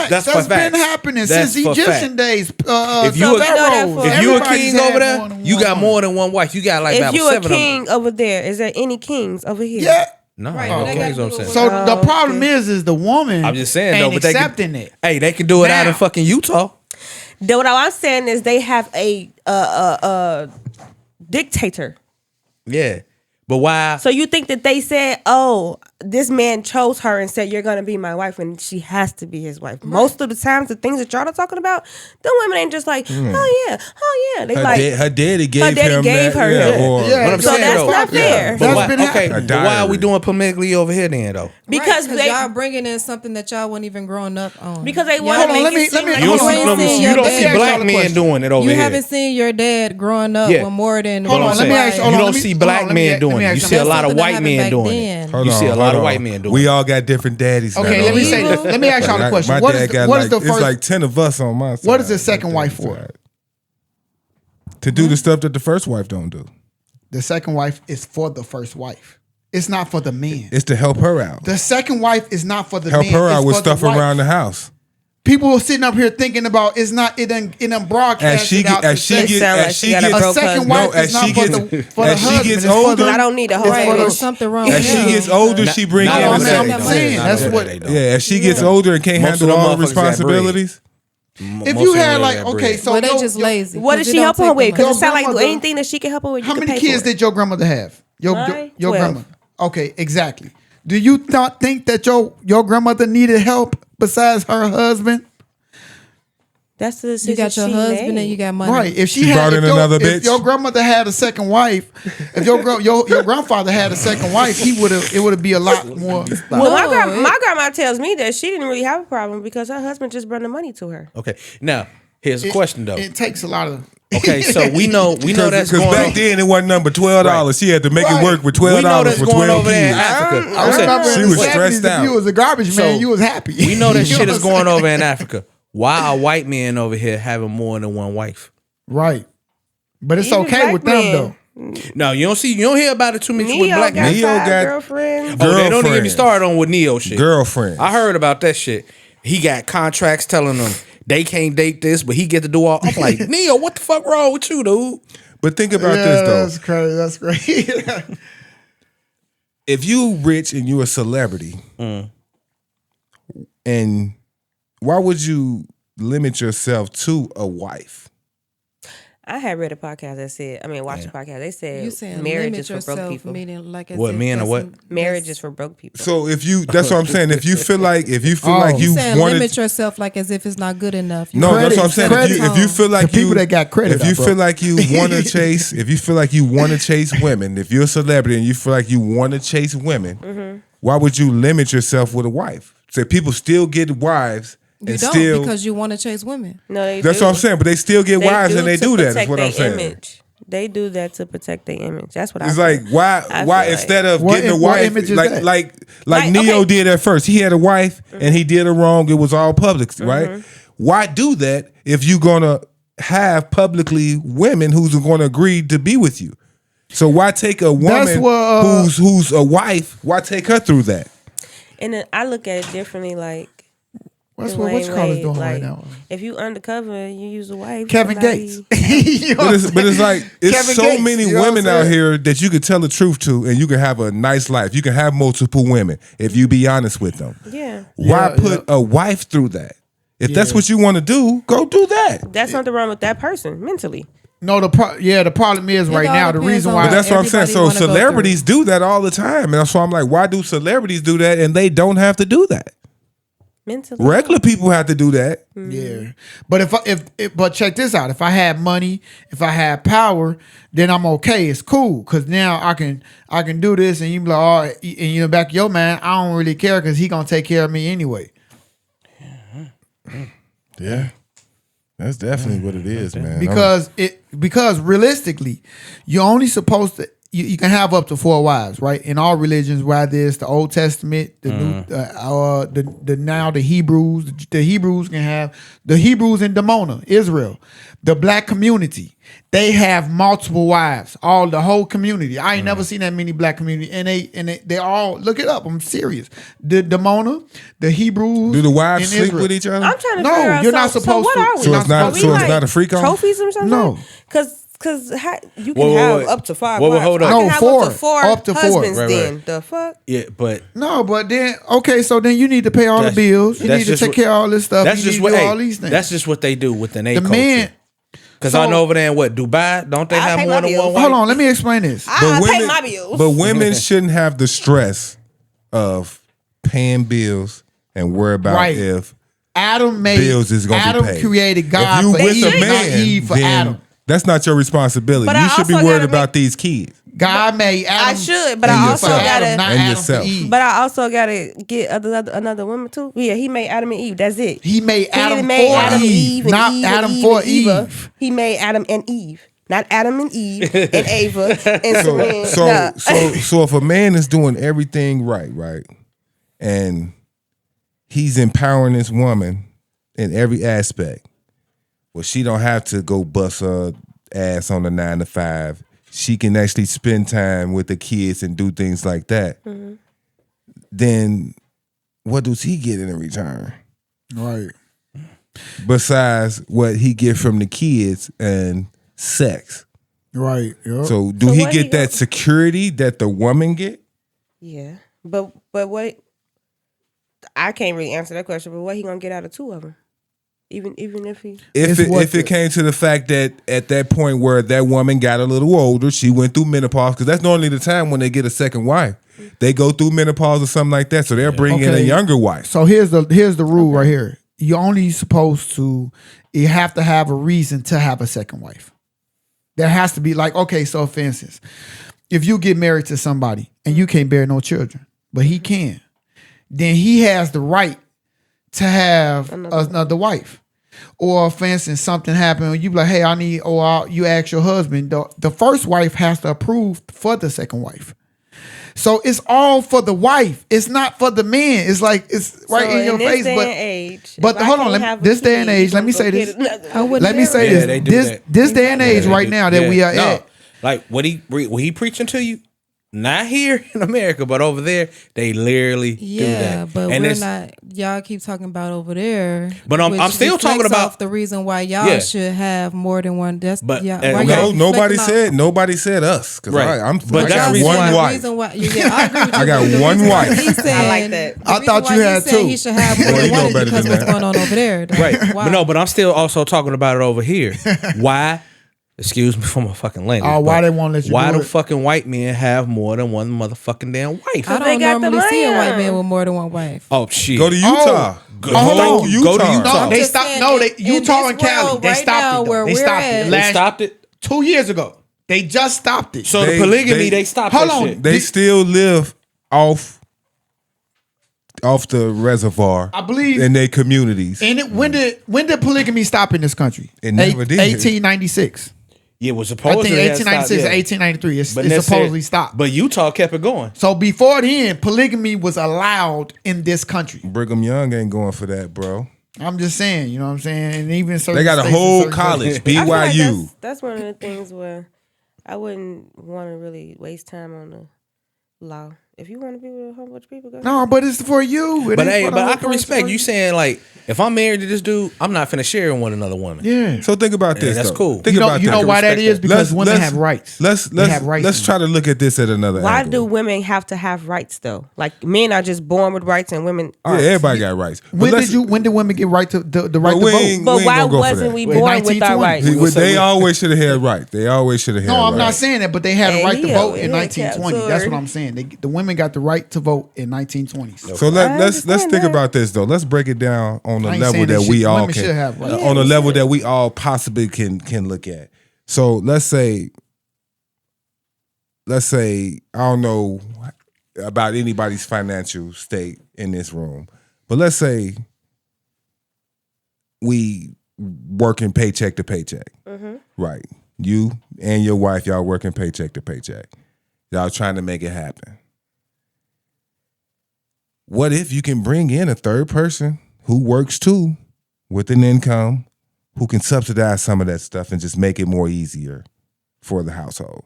That's been happening since Egyptian days. If you a king over there, you got more than one wife. You got like about 7 of them. If you a king over there, is there any kings over here? Yeah. No, So the problem is the woman. I'm just saying, ain't but accepting it. Hey, they can do it out in fucking Utah. What I'm saying is they have a dictator. Yeah, but why? So you think that they said, "Oh, this man chose her and said you're gonna be my wife, and she has to be his wife." Right. Most of the times, the things that y'all are talking about, the women ain't just like, "Oh yeah." They her daddy gave her. Yeah. So that's not fair. But why are we doing polygamy over here then though? Because y'all bringing in something that y'all weren't even growing up on. Because they want to make it seem like you don't see black men doing it over here. You haven't seen your dad growing up with more than. Hold on, you don't see black men doing it. You see a lot of white men doing it. You see a lot of white men doing it. We all got different daddies. Okay, let me say this. Let me ask y'all a question. What is the first? It's like 10 of us on my side. What is the second wife for? To do the stuff that the first wife don't do. The second wife is for the first wife. It's not for the man. It's to help her out. The second wife is not for the man. Help her out with stuff around the house. People are sitting up here thinking about it done broadcasted out. As she gets a second wife is not for the husband. She gets older, I don't need a husband. There's something wrong. As she gets older, she brings in. I'm saying that's what. Yeah, as she gets older and can't handle all the responsibilities. If you had so they just lazy. What is she helping her with? Because it sounds like anything that she can help her with. How many kids did your grandmother have? Your grandmother. Okay, exactly. Do you not think that your grandmother needed help besides her husband? That's the decision. You got your husband and you got money. Right. If she brought in another bitch. If your grandmother had a second wife, if your grandfather had a second wife, it would be a lot more. Well, my grandma tells me that she didn't really have a problem because her husband just brought the money to her. Okay. Now, here's a question though. It takes a lot of. Okay, so we know that's going on. Because back then it wasn't number $12. Right. She had to make it work with $12 we know that's for going 12 over there in kids. Africa. I remember she was stressed out. If you was a garbage man, you was happy. We know that shit is going over in Africa. Why are white men over here having more than one wife? Right. But it's Even okay with them though. No, you don't hear about it too much with black men. Neo got girlfriend. Oh, they don't even get me started on with Neo shit. Girlfriend. I heard about that shit. He got contracts telling them they can't date this, but he get to do all. I'm like, Neo, what the fuck wrong with you, dude? But think about this though. That's crazy. That's crazy. If you rich and you a celebrity, and why would you limit yourself to a wife? I had read a podcast that said, watched a podcast. They said You saying marriage limit is for broke people. Meaning like What, men or what? Marriage is for broke people. So that's what I'm saying. If you feel like you saying wanted, limit yourself like as if it's not good enough. No, that's what I'm saying. If you feel like people that got credit, if you feel like you want to chase, if you feel like you want to chase women, if you're a celebrity and you feel like you want to chase women, why would you limit yourself with a wife? So people still get wives. You don't because you want to chase women. No, that's what I'm saying. But they still get wives and they do that. That's what I'm saying. Image. They do that to protect their image. That's what it's like. Why instead of getting a wife like Neo did at first, he had a wife and he did her wrong. It was all public, right? Why do that if you're gonna have publicly women who's going to agree to be with you? So why take a woman who's a wife? Why take her through that? And then I look at it differently, like. What's you call is doing right now? If you undercover, you use a wife. Kevin Gates. But it's like it's so many women out here that you could tell the truth to, and you can have a nice life. You can have multiple women if you be honest with them. Yeah. Why put a wife through that? If that's what you want to do, go do that. That's something wrong with that person mentally. No, the problem is right now the reason why. But that's what I'm saying. So celebrities do that all the time, and that's why I'm like, why do celebrities do that and they don't have to do that? Mentally. Regular people have to do that. Yeah, but but check this out. If I had money, if I had power, then I'm okay. It's cool because now I can do this, and you be like, oh, and back of your mind, I don't really care because he gonna take care of me anyway. Yeah. That's definitely what it is, man. Because realistically, you're only supposed to you can have up to 4 wives, right? In all religions, whether it's the Old Testament, the New, the now the Hebrews can have the Hebrews in Damona, Israel, the black community. They have multiple wives, the whole community. I ain't never seen that many black community, and they all look it up. I'm serious. The Damona, the Hebrews. Do the wives sleep Israel. with each other? I'm trying to No, figure out. you're not supposed what to. are we? So it's not- Are we so it's not a freak off? Trophies or something? No. Because you can have up to 5 Whoa, wives. hold on. I can No, have 4. up to 4 husbands. Right. Then the fuck. Yeah, but No, but then so then you need to pay all the bills. You that's need to just take care of all this stuff. that's You just need what to do all these things. that's just what they do within a the culture. man. Because So- I know over there in Dubai, don't they I have pay more my than bills. one wife? Hold on, let me explain this. I pay my bills. But women shouldn't have the stress of paying bills and worry about Right. if Adam made bills is going to be paid. Adam created God if you for with Eve, a not man, Eve for then Adam. that's not your responsibility. But you I should be also worried gotta about these kids. God made Adam. I should, but And I Eve also for yourself. Adam, gotta. not And Adam yourself. for Eve. But I also gotta get another woman too. Yeah, he made Adam and Eve. That's it. He made Adam made for Adam and Eve, and not Eve Adam and for and Eva. Eve. He made Adam and Eve, not Adam and Eve and Ava and Serene. So if a man is doing everything right, and he's empowering this woman in every aspect, well, she don't have to go bust her ass on the 9 to 5. She can actually spend time with the kids and do things like that. Mm-hmm. Then what does he get in return? Right. Besides what he get from the kids and sex. Right. Yep. So do So he what get he that security that the woman get? Yeah, but what? I can't really answer that question. But what he gonna get out of 2 of them? Even if he. It's If it came to the fact that at that point where that woman got a little older, she went through menopause, because that's normally the time when they get a second wife. They go through menopause or something like that, so they'll bring in a Okay. younger wife. So here's the rule right here. You're only supposed to. You have to have a reason to have a second wife. There has to be so for instance, if you get married to somebody and you can't bear no children, but he can, then he has the right to have another wife. Or for instance, something happened, you be like, hey, I need, you ask your husband, the first wife has to approve for the second wife. So it's all for the wife. It's not for the man. It's like it's right in your face. But hold on, this day and age, let me say this. Let me say Yeah, they do this. that. This day and age right now that we are at. Like what he preaching to you, not here in America, but over there, they literally do Yeah, that. but And we're it's- not. Y'all keep talking about over there. But I'm which still talking reflects about- off the reason why y'all Yeah. should have more than one. That's But- yeah. and why no, y'all Nobody reflecting off- said us. Because Right. I But that's got the reason one why- The wife. reason why, yeah, I agree with you. I got but the one reason why wife. he's saying- I like that. the I reason thought why you he's had saying 2. He should have more Well, than you one know is better because than what's that. going on over there. Right. Why? But no, but I'm still also talking about it over here. Why? Excuse me for my fucking language. Oh, why but they won't let you Why do do it? fucking white men have more than one motherfucking damn wife? I they don't got the normally see a white money. man with more than one wife. Oh shit. Go to Utah. Go Go to to Utah. No, I'm they just stopped. saying, No, in Utah this and Cali. world They right stopped now it. Though. where They we're stopped at- it. They stopped it. 2 years ago. They just stopped it. So They- the polygamy, they- they stopped Hold that on. shit. They still live off the reservoir. I believe- in their communities. And when did polygamy stop in this country? It never did. 1896. Yeah, it was I supposed think to 1896 or yeah. 1893. It's that's supposedly it. stopped. But Utah kept it going. So before then, polygamy was allowed in this country. Brigham Young ain't going for that, bro. I'm just saying, you know what I'm saying? And even certain They got a states and whole certain college, places- I feel like BYU. that's one of the things where I wouldn't want to really waste time on the law. If you want to be with a whole bunch of people, go. No, but it's for you. It But ain't hey, for the but whole I can respect person. you saying like, if I'm married to this dude, I'm not finna share with another woman. Yeah. So think about this. that's though. cool. Think You know, about you this. know why that is? Because women Let's- have rights. Let's They have rights let's in try to look at this at another Why angle. do women have to have rights though? Like men are just born with rights and women Yeah, aren't. everybody got rights. But When let's- did women get right to the right But to we vote? ain't- But we why gonna go for wasn't that. we In born with our 1920? rights? They always should have had right. They always should have had No, I'm right. not saying that, but they had a Hey, right to yeah, vote in yeah, 1920. That's what I'm saying. The women got the right to vote in 1920s. So let's understand think that. about this though. Let's break it down on I a ain't level saying that they we should- all women can, should have rights. on a level that we all possibly can look at. So let's say I don't know about anybody's financial state in this room, but let's say we working paycheck to paycheck. Right. You and your wife, y'all working paycheck to paycheck. Y'all trying to make it happen. What if you can bring in a third person who works too with an income, who can subsidize some of that stuff and just make it more easier for the household?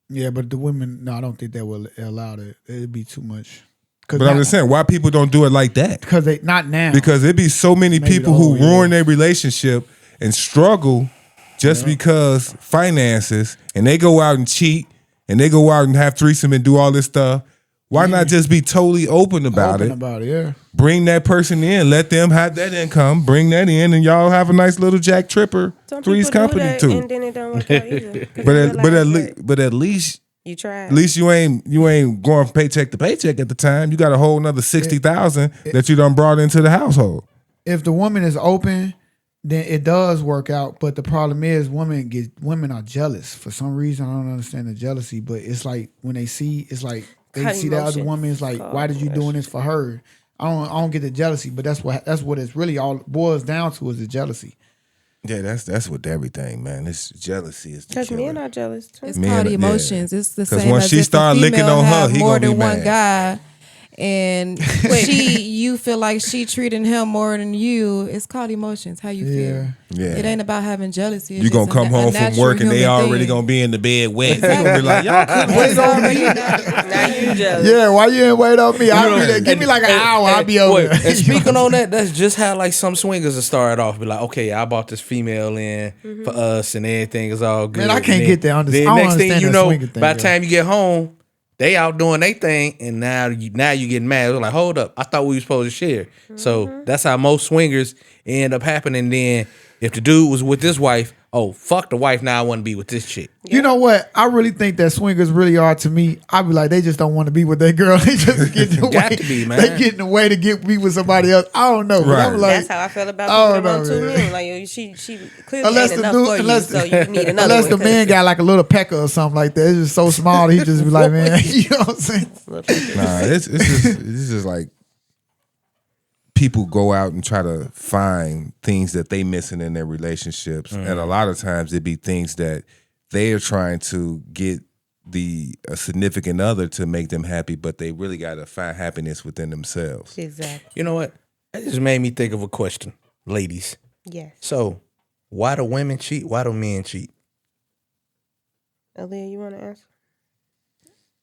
Yeah, but the women, no, I don't think they will allow it. It'd be too much. But I'm just saying, why people don't do it like that? Because they not now. Because it'd be so many Maybe people the who whole year. ruin their relationship and struggle just because finances, and they go out and cheat, and they go out and have threesome and do all this stuff. Why not just be totally open about it? Yeah. Bring that person in, let them have that income, bring that in, and y'all have a nice little Jack Tripper Some Three's people do Company that, too. and then it don't work out either. But at least you try. At least you ain't going from paycheck to paycheck at the time. You got a whole another 60,000 that you done brought into the household. If the woman is open, then it does work out. But the problem is women are jealous. For some reason, I don't understand the jealousy, but it's like when they see, it's like they Cut see that other emotions. woman, it's like, why did you doing this for her? I don't get the jealousy, but that's what it's really all boils down to is the jealousy. Yeah, that's with everything, man. It's jealousy is the Because killer. men are jealous too. It's Men, called yeah. emotions. It's the 'Cause same once as she if start a licking female on her, have he more gonna be than one mad. guy, and you feel like she treating him more than you. It's called emotions. How you feel? Yeah. It ain't about having jealousy. It's You gonna just come a home from natural work and they human already thing. gonna be in the bed wet. You gonna be like, y'all couldn't wait on me. Now you jealous. Yeah, why you ain't wait on me? I'll be there. Give me like an hour. I'll be over there. And speaking on that, that's just how like some swingers will start off. Be like, okay, I bought this female in for us, and everything is all good. Man, I can't And get that. Then I don't next thing understand you that know, swinger thing, by the yeah. time you get home, they out doing their thing, and now you getting mad. They're like, hold up, I thought we were supposed to share. So that's how most swingers end up happening. Then if the dude was with his wife, oh fuck the wife, now I want to be with this chick. You know what? I really think that swingers really are to me. I be like, they just don't want to be with their girl. They just get in the Got way. to be, man. They get in the way to be with somebody else. I don't know. But Right. I'm like, That's how I feel about I people that don't want know, two man. men. Like she clearly unless ain't the enough dude, for unless, you, so you need another unless one. the man got like a little pecker or something like that. It's just so small. He just be like, man, you know what I'm saying? Nah, it's just like people go out and try to find things that they missing in their relationships, and a lot of times it be things that they are trying to get a significant other to make them happy, but they really got to find happiness within themselves. Exactly. You know what? That just made me think of a question, ladies. Yes. So, why do women cheat? Why do men cheat? Aaliyah, you want to answer?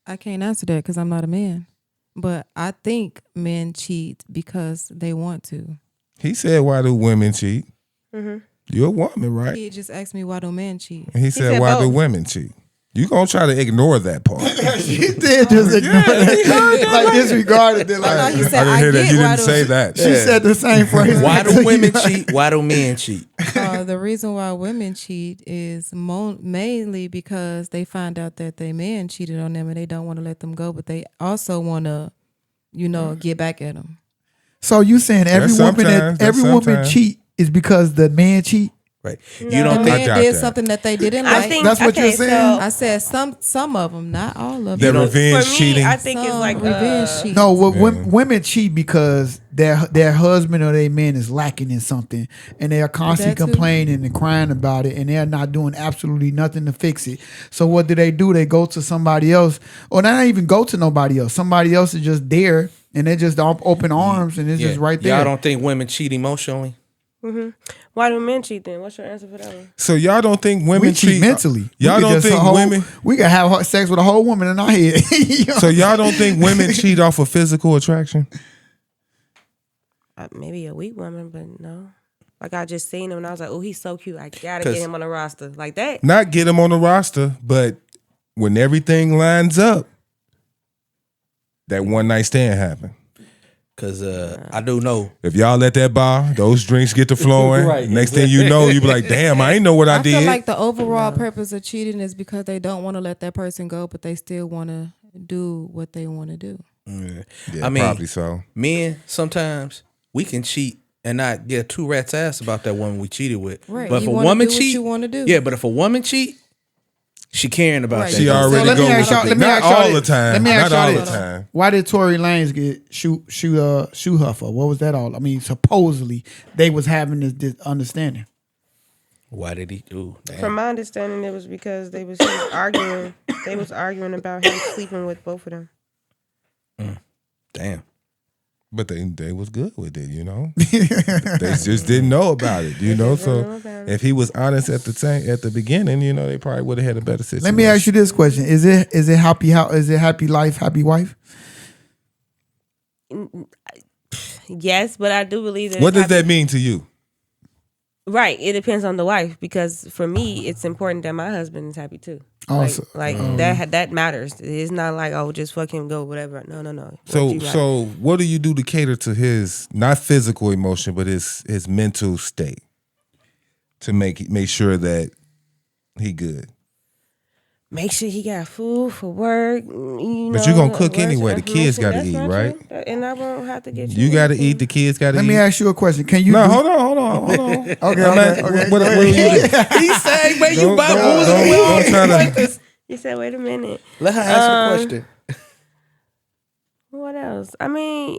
I can't answer that because I'm not a man. But I think men cheat because they want to. He said, "Why do women cheat?" You're a woman, right? He just asked me, why do men cheat? And he said, said "Why do both. women cheat?" You gonna try to ignore that part? She did just ignore that. Like disregarded it. No, Like, he I said, didn't I hear that. get You why didn't do- say that. she said the same phrase. Why do women cheat? Why do men cheat? The reason why women cheat is mainly because they find out that their man cheated on them and they don't want to let them go, but they also want to, get back at them. So you saying every That's woman sometimes, that's every woman sometimes. cheat is because the man cheat? Right. You The don't I man got did that. something that they didn't I like. think That's what you're saying? I said some of them, not all of That them. revenge For me, cheating. I think it's Some like revenge cheat. No, women cheat because their husband or their man is lacking in something, and they are constantly That too. complaining and crying about it, and they're not doing absolutely nothing to fix it. So what do? They go to somebody else, or not even go to nobody else. Somebody else is just there, and they're just open arms, and it's just right there. Y'all don't think women cheat emotionally? Why do men cheat then? What's your answer for that one? So y'all don't think women we cheat mentally. Y'all We could don't just think women. We can have sex with a whole woman in our head. You know? So y'all don't think women cheat off of physical attraction? Maybe a weak woman, but no. Like I just seen him and I was like, oh, he's so cute. I gotta 'Cause- get him on the roster like that. Not get them on the roster, but when everything lines up, that one night stand happen. Because I do know. If y'all let that bar, those drinks get to flowing. Right. Next thing you know, you be like, damn, I ain't know what I did. feel like the overall purpose of cheating is because they don't want to let that person go, but they still want to do what they want to do. Yeah, I mean, probably so. Men, sometimes we can cheat and not get two rats ass about that woman we cheated with. Right. But if You a wanna woman do what cheat, you wanna do. yeah. But if a woman cheat, She caring about Right. that. She though. already let me go ask with y'all- it. let me Not ask y'all all this. the time. Let me ask Not all y'all the this. time. Why did Tory Lanez get shoe her for? What was that all? I mean, supposedly they was having this understanding. Why did he do? From my understanding, it was because he was arguing. They was arguing about him sleeping with both of them. Damn. But they was good with it, you know. They just didn't know about it, you know. So if he was honest at the beginning, you know, they probably would have had a better situation. Let me ask you this question: Is it happy? Is it happy life, happy wife? Yes, but I do believe that. What does that mean to you? Right. It depends on the wife, because for me, it's important that my husband is happy too. Also, That matters. It's not like, oh, just fuck him, go whatever. No. So what do you do to cater to his not physical emotion, but his mental state to make sure that he good? Make sure he got food for work. But you gonna cook anyway. The kids gotta eat, right? And I won't have to get you. You gotta eat. The kids gotta eat. let me ask you a question: Can you? No, hold on. Okay. What do you do? He's saying, man, you Don't try to. You said, wait a minute. Let her answer the question. What else? I mean,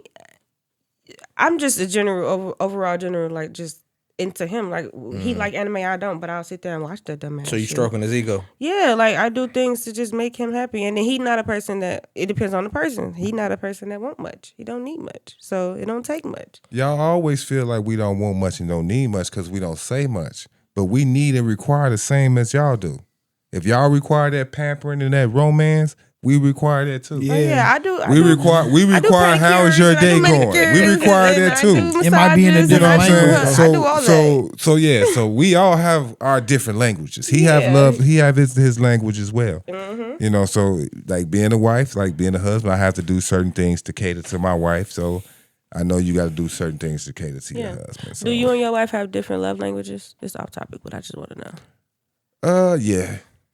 I'm just a overall general, like, just into him. Like, he like anime, I don't, but I'll sit there and watch that dumbass So you shit. stroking his ego? Yeah, like, I do things to just make him happy. And then he not a person that, it depends on the person. He not a person that want much. He don't need much. So it don't take much. Y'all always feel like we don't want much and don't need much because we don't say much. But we need and require the same as y'all do. If y'all require that pampering and that romance, we require that too. Yeah. Oh, yeah, I do. We require how is your day going? We require that too. It might be in a You know different what I'm language. saying? I do all that. So yeah. So we all have our different languages. He Yeah. have love. He have his language as well. Mm-hmm. You know. So like being a wife, like being a husband, I have to do certain things to cater to my wife. So I know you got to do certain things to cater to your husband. So. Do you and your wife have different love languages? It's off topic, but I just want to know.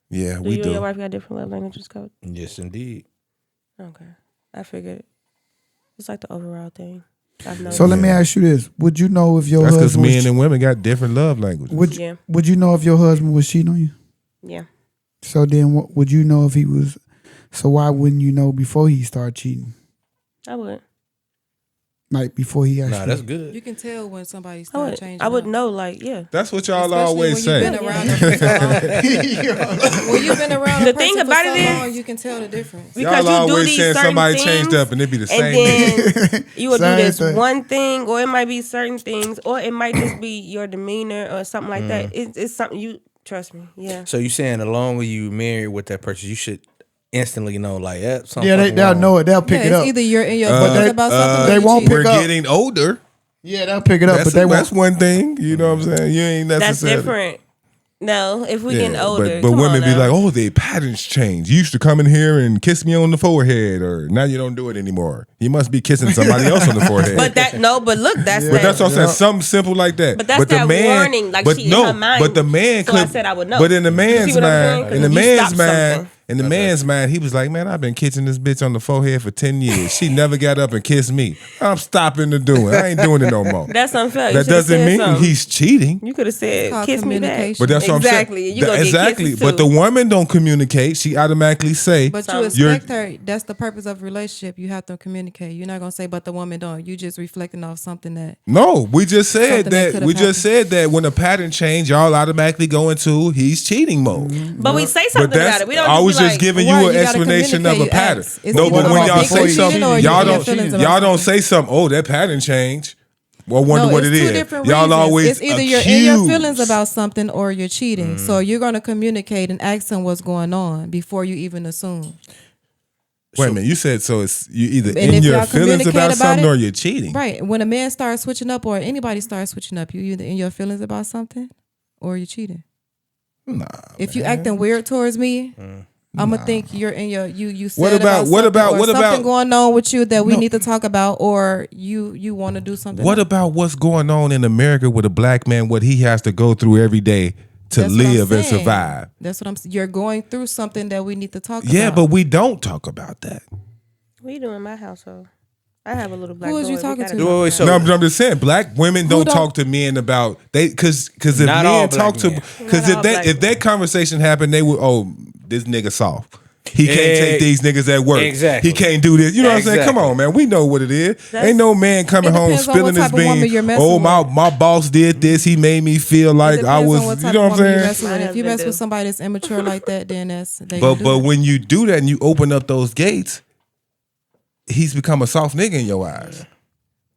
Yeah, Do we you and your do. wife got different love languages, Coach? Yes, indeed. Okay. I figured it's like the overall thing. I've noticed. So let me ask you this: Would you know if your That's because husband men was, and women got different love languages. Yeah. would you know if your husband was cheating on you? Yeah. So then, what would you know if he was? So why wouldn't you know before he started cheating? I would. Like before he actually. Nah, that's good. You can tell when somebody I starts would. changing. I would up. know, like, yeah. That's what y'all Especially always when say. you've been around them for so long. When you've been around The a thing person about for it so is- long, you can tell the difference. Because Y'all you do always these saying certain somebody things, changed up and it be the same and nigga. then you will do Same this thing. one thing, or it might be certain things, or it might just be your demeanor or something like that. It's something you trust me. Yeah. So you saying the longer you married with that person, you should instantly know, like, something. Yeah, they'll wrong. know it. They'll pick Yeah, it it's up. either you're in your feelings about something or they you won't cheating. We're pick up. getting older. Yeah, they'll pick it up, That's, but they that's won't. one thing. You know what I'm saying? You ain't That's necessarily. different. No, if we getting older. But come women on be now. like, oh, their patterns change. You used to come in here and kiss me on the forehead, or now you don't do it anymore. You must be kissing somebody else on the forehead. But look, that's But that's what I'm saying. Yeah. Something simple like that. But that's the that warning, like she in her mind. But the man So could. I said I would know. But in the You man's see what I'm saying? mind, 'Cause in the you man's stop mind, something. in the man's mind, he was like, man, I've been kissing this bitch on the forehead for 10 years. She never got up and kissed me. I'm stopping to do it. I ain't doing it no more. That's unfair. You That should've doesn't said mean something. he's cheating. You could have said, called "Kiss me back." communication. But that's what I'm saying. Exactly. You gonna get exactly. kisses But the too. woman don't communicate. She automatically say, But Some- you You're- expect her. That's the purpose of a relationship. You have to communicate. You're not gonna say, "But the woman don't." You just reflecting off something that. no, we just said Something that that. could've We just said that when a pattern change, y'all automatically go into he's cheating mode. But we say But something that's, about it. We don't I was be just like, giving Right, you an you gotta explanation of a communicate, pattern. ask. It's No, either but when what y'all you say think something, or y'all you don't, think it's y'all don't say something. Oh, that pattern changed. Well, I wonder No, what it's it two is. different Y'all reasons. always It's either you're in your feelings accuse. about something or you're cheating. So you're gonna communicate and ask them what's going on before you even assume. Wait a minute, you said so it's you either And in if your y'all feelings communicate about about something it- or you're cheating. Right. When a man starts switching up or anybody starts switching up, you either in your feelings about something or you're cheating. Nah. If you acting weird towards me, I'm gonna think you're in your you sad What about- about what something about- or what something about- going on with you that we need to talk about, or you want to do something. What else. about what's going on in America with a black man? What he has to go through every day to That's what I'm live and saying. survive. That's what I'm saying. You're going through something that we need to talk about. Yeah, but we don't talk about that. "What you doing in my household?" I have a little black. Who is boy. you We talking gotta to? talk Wait, about so- it. No, I'm just saying, black women don't don't- talk to men about they because if Not all men black talk to men. because Not all black if that conversation happened, they would this nigga soft. He can't take these niggas at work. Exactly. He can't do this. You know what I'm saying? Come on, man. We know what it is. Ain't no man coming home depends on spilling what his type of woman you're beans. messing Oh, with. my boss did this. He made me feel like I was. You know what I'm saying? If you mess with somebody that's immature like that, then that's. But when you do that and you open up those gates, he's become a soft nigga in your eyes.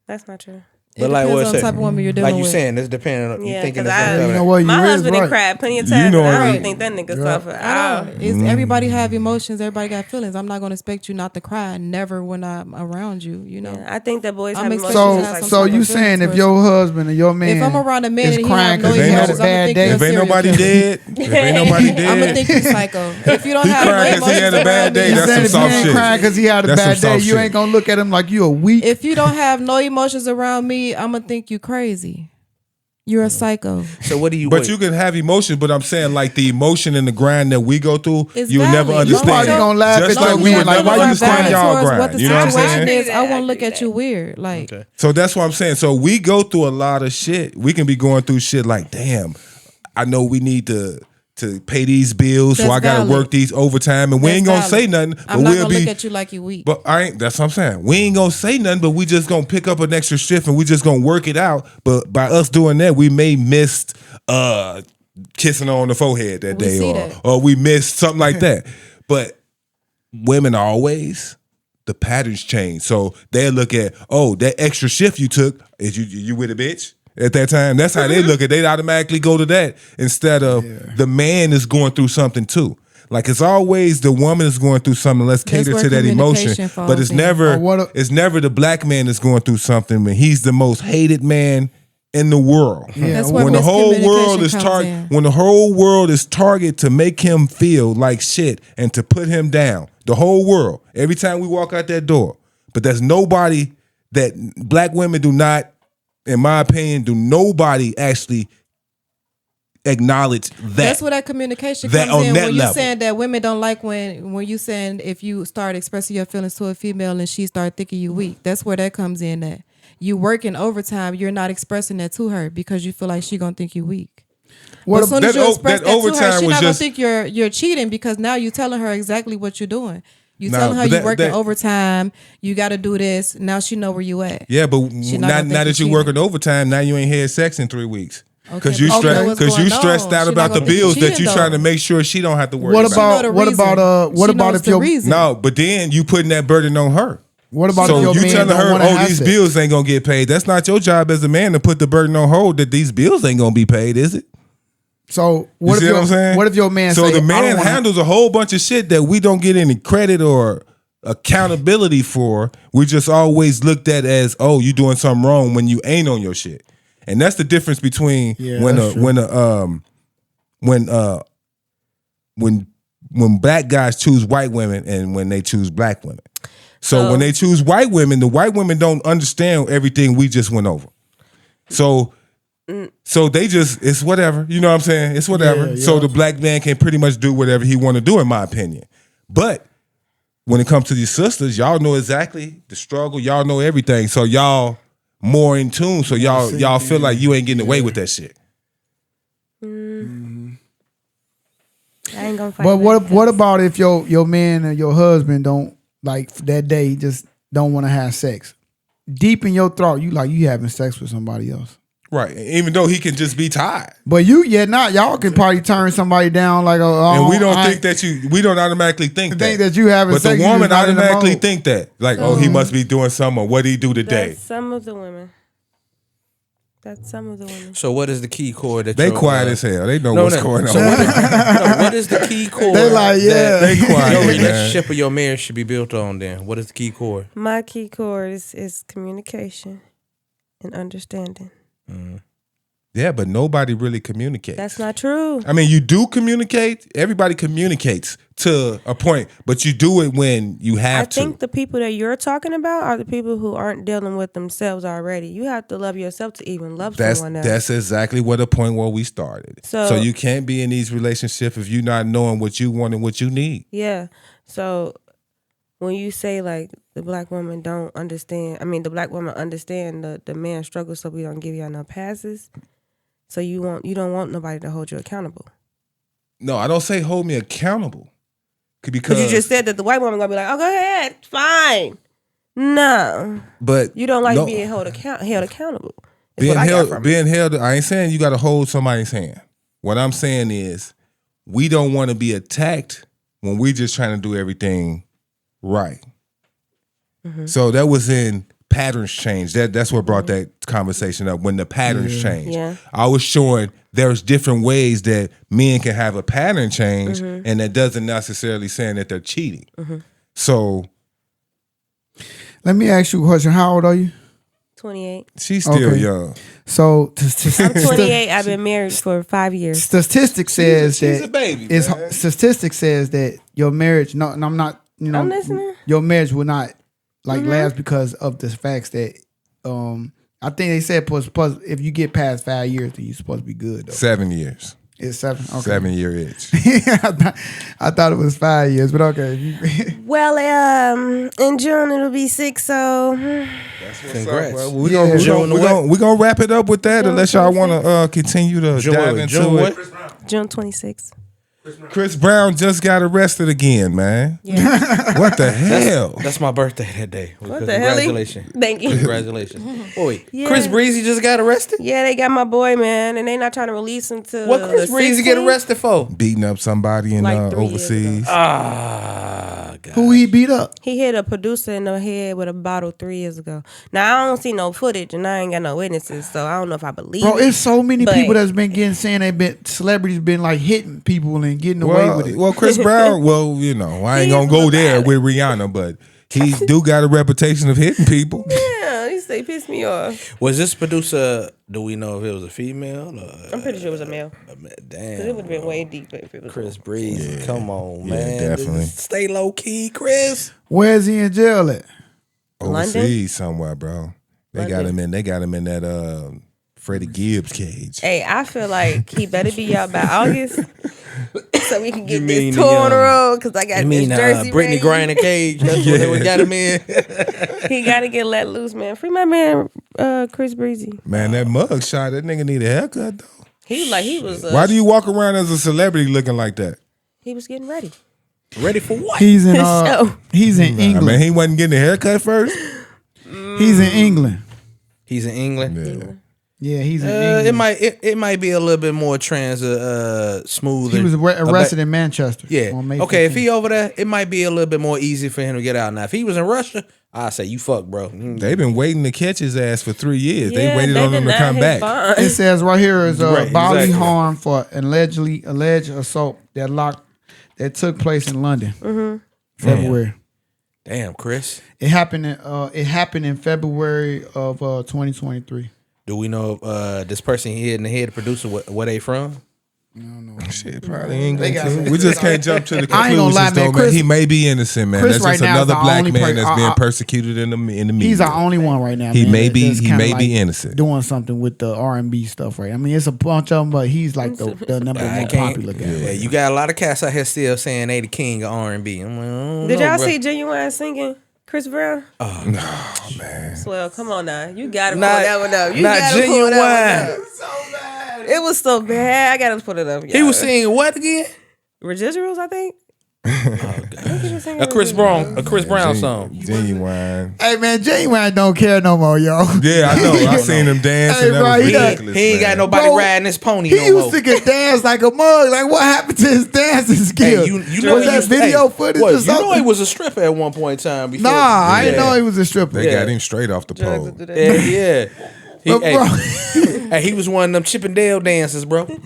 That's not true. It depends on the type of woman you're dealing like you with. saying, it's depending on you Yeah, thinking. because You know what, my you is husband right. done cried plenty of times. know And I it. don't think that nigga suffer. It's everybody have emotions. Everybody got feelings. I'm not going to expect you not to cry. Never when I'm around you. You know. Yeah, I think that boys I'm have expecting emotions. to have So some type you of saying feelings if your husband or your man if I'm around a man is and he crying have no because he had a emotions, I'm gonna bad think day, you're If ain't serial nobody killer. dead, if ain't nobody I'm gonna dead, think you psycho. If you don't he have no crying because he emotions had a bad around day. me, he That's said some if he soft ain't shit. crying because he had a That's bad some day, soft you shit. ain't gonna look at him like you a weak. if you don't have no emotions around me, I'm gonna think you crazy. You're a psycho. So what do you? But you can have emotions, but I'm saying like the emotion and the grind that we go through, It's you will never valid. You understand. probably gonna laugh Just at your like we man, would like, never why you understand crying? y'all Towards what grind. the You know what I'm situation saying? is, I won't look at you weird. Like So that's what I'm saying. So we go through a lot of shit. We can be going through shit like, damn, I know we need to pay these bills, so That's I gotta valid. work these overtime, and we that's ain't gonna valid. say nothing. But I'm not we'll gonna be. look at you like you weak. But I ain't. That's what I'm saying. We ain't gonna say nothing, but we just gonna pick up an extra shift and we just gonna work it out. But by us doing that, we may miss kissing her on the forehead that We day, see that. or we missed something like that. But women always the patterns change, so they look at that extra shift you took is you with a bitch at that time. That's how they look at it. They automatically go to that instead of the man is going through something too. Like it's always the woman is going through something. Let's That's cater where to that emotion. communication falls But it's in. never it's never the black man that's going through something when he's the most hated man in the world. Yeah, That's where when the whole world miscommunication is comes in. when the whole world is target to make him feel like shit and to put him down. The whole world. Every time we walk out that door. But there's nobody that black women do not, in my opinion, do nobody actually acknowledge that. That's where that communication That comes on in. that When you level. saying that women don't like when you saying if you start expressing your feelings to a female and she start thinking you weak. That's where that comes in. That you working overtime, you're not expressing that to her because you feel like she gonna think you weak. But as soon as you express that to her, overtime she was not gonna just- think you're cheating because now you're telling her exactly what you're doing. You Nah, telling her but you that- working that- overtime. You got to do this. Now she know where you at. Yeah, but She now not gonna think that you you're working overtime, now you ain't had sex in 3 weeks. Okay, Because you but stressed what's because you going stressed on? out She about not the gonna think bills you that cheating, you trying to though. make sure she don't have to worry What about. about She know the what reason. about what She about knows if the your reason. No, but then you putting that burden on her. what about So if your you man telling don't her, wanna have these sex? bills ain't gonna get paid. That's not your job as a man to put the burden on her that these bills ain't gonna be paid, is it? So You what see if what I'm saying? what if your man So say, the I man don't wanna- handles a whole bunch of shit that we don't get any credit or accountability for. We just always looked at as, you doing something wrong when you ain't on your shit. And that's the difference between Yeah, that's true. when black guys choose white women and when they choose black women. So when they choose white women, the white women don't understand everything we just went over. So they just, it's whatever. You know what I'm saying? It's whatever. Yeah, So yeah. the black man can pretty much do whatever he want to do, in my opinion. But when it comes to these sisters, y'all know exactly the struggle. Y'all know everything. So y'all more in tune. So y'all feel like you ain't getting away with that shit. I ain't gonna fight. But back. what about if your man or your husband don't like that day just don't want to have sex? Deep in your throat, you having sex with somebody else. Right. Even though he can just be tired. But y'all can probably turn somebody down like And we don't think that we don't automatically think that you having But sex. the you woman just not in the automatically mode. think that. Like, he must be doing something, or what did he do today? That's some of the women. That's some of the women. So what is the key chord that They your, quiet as hell. They know what's going on. So what is the key chord? They like, yeah. They quiet, Your man. relationship or your marriage should be built on. Then what is the key chord? My key chord is communication and understanding. Yeah, but nobody really communicates. That's not true. I mean, you do communicate. Everybody communicates to a point, but you do it when you have I think the people that you're talking about are the people who aren't dealing with themselves already. You have to love yourself to even love someone else. That's exactly what the point where we started. So you can't be in these relationships if you're not knowing what you want and what you need. Yeah. So when you say like the black woman don't understand, the black woman understand the man struggle, so we don't give y'all no passes. So you don't want nobody to hold you accountable. No, I don't say hold me accountable. Because you just said that the white woman gonna be like, oh, go ahead, fine. No, but you don't like being held accountable. Being held. I ain't saying you got to hold somebody's hand. What I'm saying is, we don't want to be attacked when we just trying to do everything right. Mm-hmm. So that was in patterns change. That's what brought that conversation up. When the patterns change, I was showing there's different ways that men can have a pattern change, and that doesn't necessarily saying that they're cheating. So, let me ask you a question. How old are you? 28. She's still young. So I'm 28. I've been married for 5 years. Statistics says she's a baby. Statistics says that your marriage. No, I'm not. You know, I'm listening. Your marriage will not last because of the facts that. I think they said if you get past 5 years, then you're supposed to be good. Though. 7 years. It's 7. Okay. 7 year itch. I thought it was 5 years, but okay. Well, in June it'll be 6. So that's what's congrats. up, bro. We're gonna wrap it up with that, unless y'all want to continue to dive into it. June 26th. Chris Brown just got arrested again, man. Yeah. What the hell? That's my birthday that day. What the hell? Congratulations. Thank you. Congratulations. Oh, wait. Yeah. Chris Breezy just got arrested? Yeah, they got my boy, man, and they not trying to release him till What Chris Breezy get arrested for? Beating up somebody in Like 3 years overseas. God. Who he beat up? He hit a producer in the head with a bottle 3 years ago. Now I don't see no footage and I ain't got no witnesses, so I don't know if I believe. Bro, it's so many but people that's been saying celebrities been like hitting people and getting away with it. Well, Chris Brown, I ain't gonna go there with Rihanna, but he do got a reputation of hitting people. Yeah, he say piss me off. Was this producer, do we know if it was a female? I'm pretty sure it was a male. Damn. It would have been way deeper if it was Chris Breezy. Yeah. Come on, Yeah, man. definitely. Stay low key, Chris. Where's he in jail at? Overseas somewhere, bro. They got him in that Freddie Gibbs cage. Hey, I feel like he better be out by August so we can get this the, tour on the road because I got this jersey Brittany ready. Griner cage? That's what they got him in. He got to get let loose, man. Free my man, Chris Breezy. Man, that mug shot, that nigga need a haircut, though. He was. Why do you walk around as a celebrity looking like that? He was getting ready. Ready for what? He's in show. he's in England. Man, he wasn't getting a haircut first? He's in England. He's in England. Yeah. Yeah, he's in England. It might be a little bit more smoother. He was arrested in Manchester. Yeah. On May Okay, if 15th. he over there, it might be a little bit more easy for him to get out. Now, if he was in Russia, I say you fuck, bro. They've been waiting to catch his ass for 3 years. Yeah, they waited on him to come back. It says right here is Right, bodily exactly. harm for alleged assault that took place in London, February. Damn, Chris. It happened in February of 2023. Do we know if this person he hit in the head, the producer, where they from? Shit, probably ain't They going got- to. We just can't jump to the conclusions, I ain't gonna lie, man. though, Chris- He may be innocent, man. Chris That's right just now is another the black only man person- that's being persecuted in the media. He's our only one right now. He man, may be- that's he kinda may be innocent. doing something with the R&B stuff, right? I mean, it's a bunch of them, but he's like the number one popular guy. Yeah, you got a lot of cats out here still saying they the king of R&B. I'm like, I don't Did know, y'all bro. see Genuine singing Chris Brown? Oh, man. Well, come on now. You got to pull Not- that one up. You not gotta pull Genuine. that one up. It was so bad. I got to put it up. He was singing what again? Residuals, I think. A Chris Brown song. Genuine. Hey man, Genuine don't care no more, yo. Yeah, I know. I seen him dancing. Hey, That bro, was he ridiculous, He ain't got man. nobody Bro, riding his pony He no used more. to get dance like a mug. Like what happened to his dancing skills? you know was he that used to- video hey, footage what, or you know something? he was a stripper at one point in time before. Nah, I didn't Yeah. know he was a stripper. They Yeah. got him straight off the pole. Yeah. He, But bro, hey, he was one of them Chippendale dancers, bro. bro,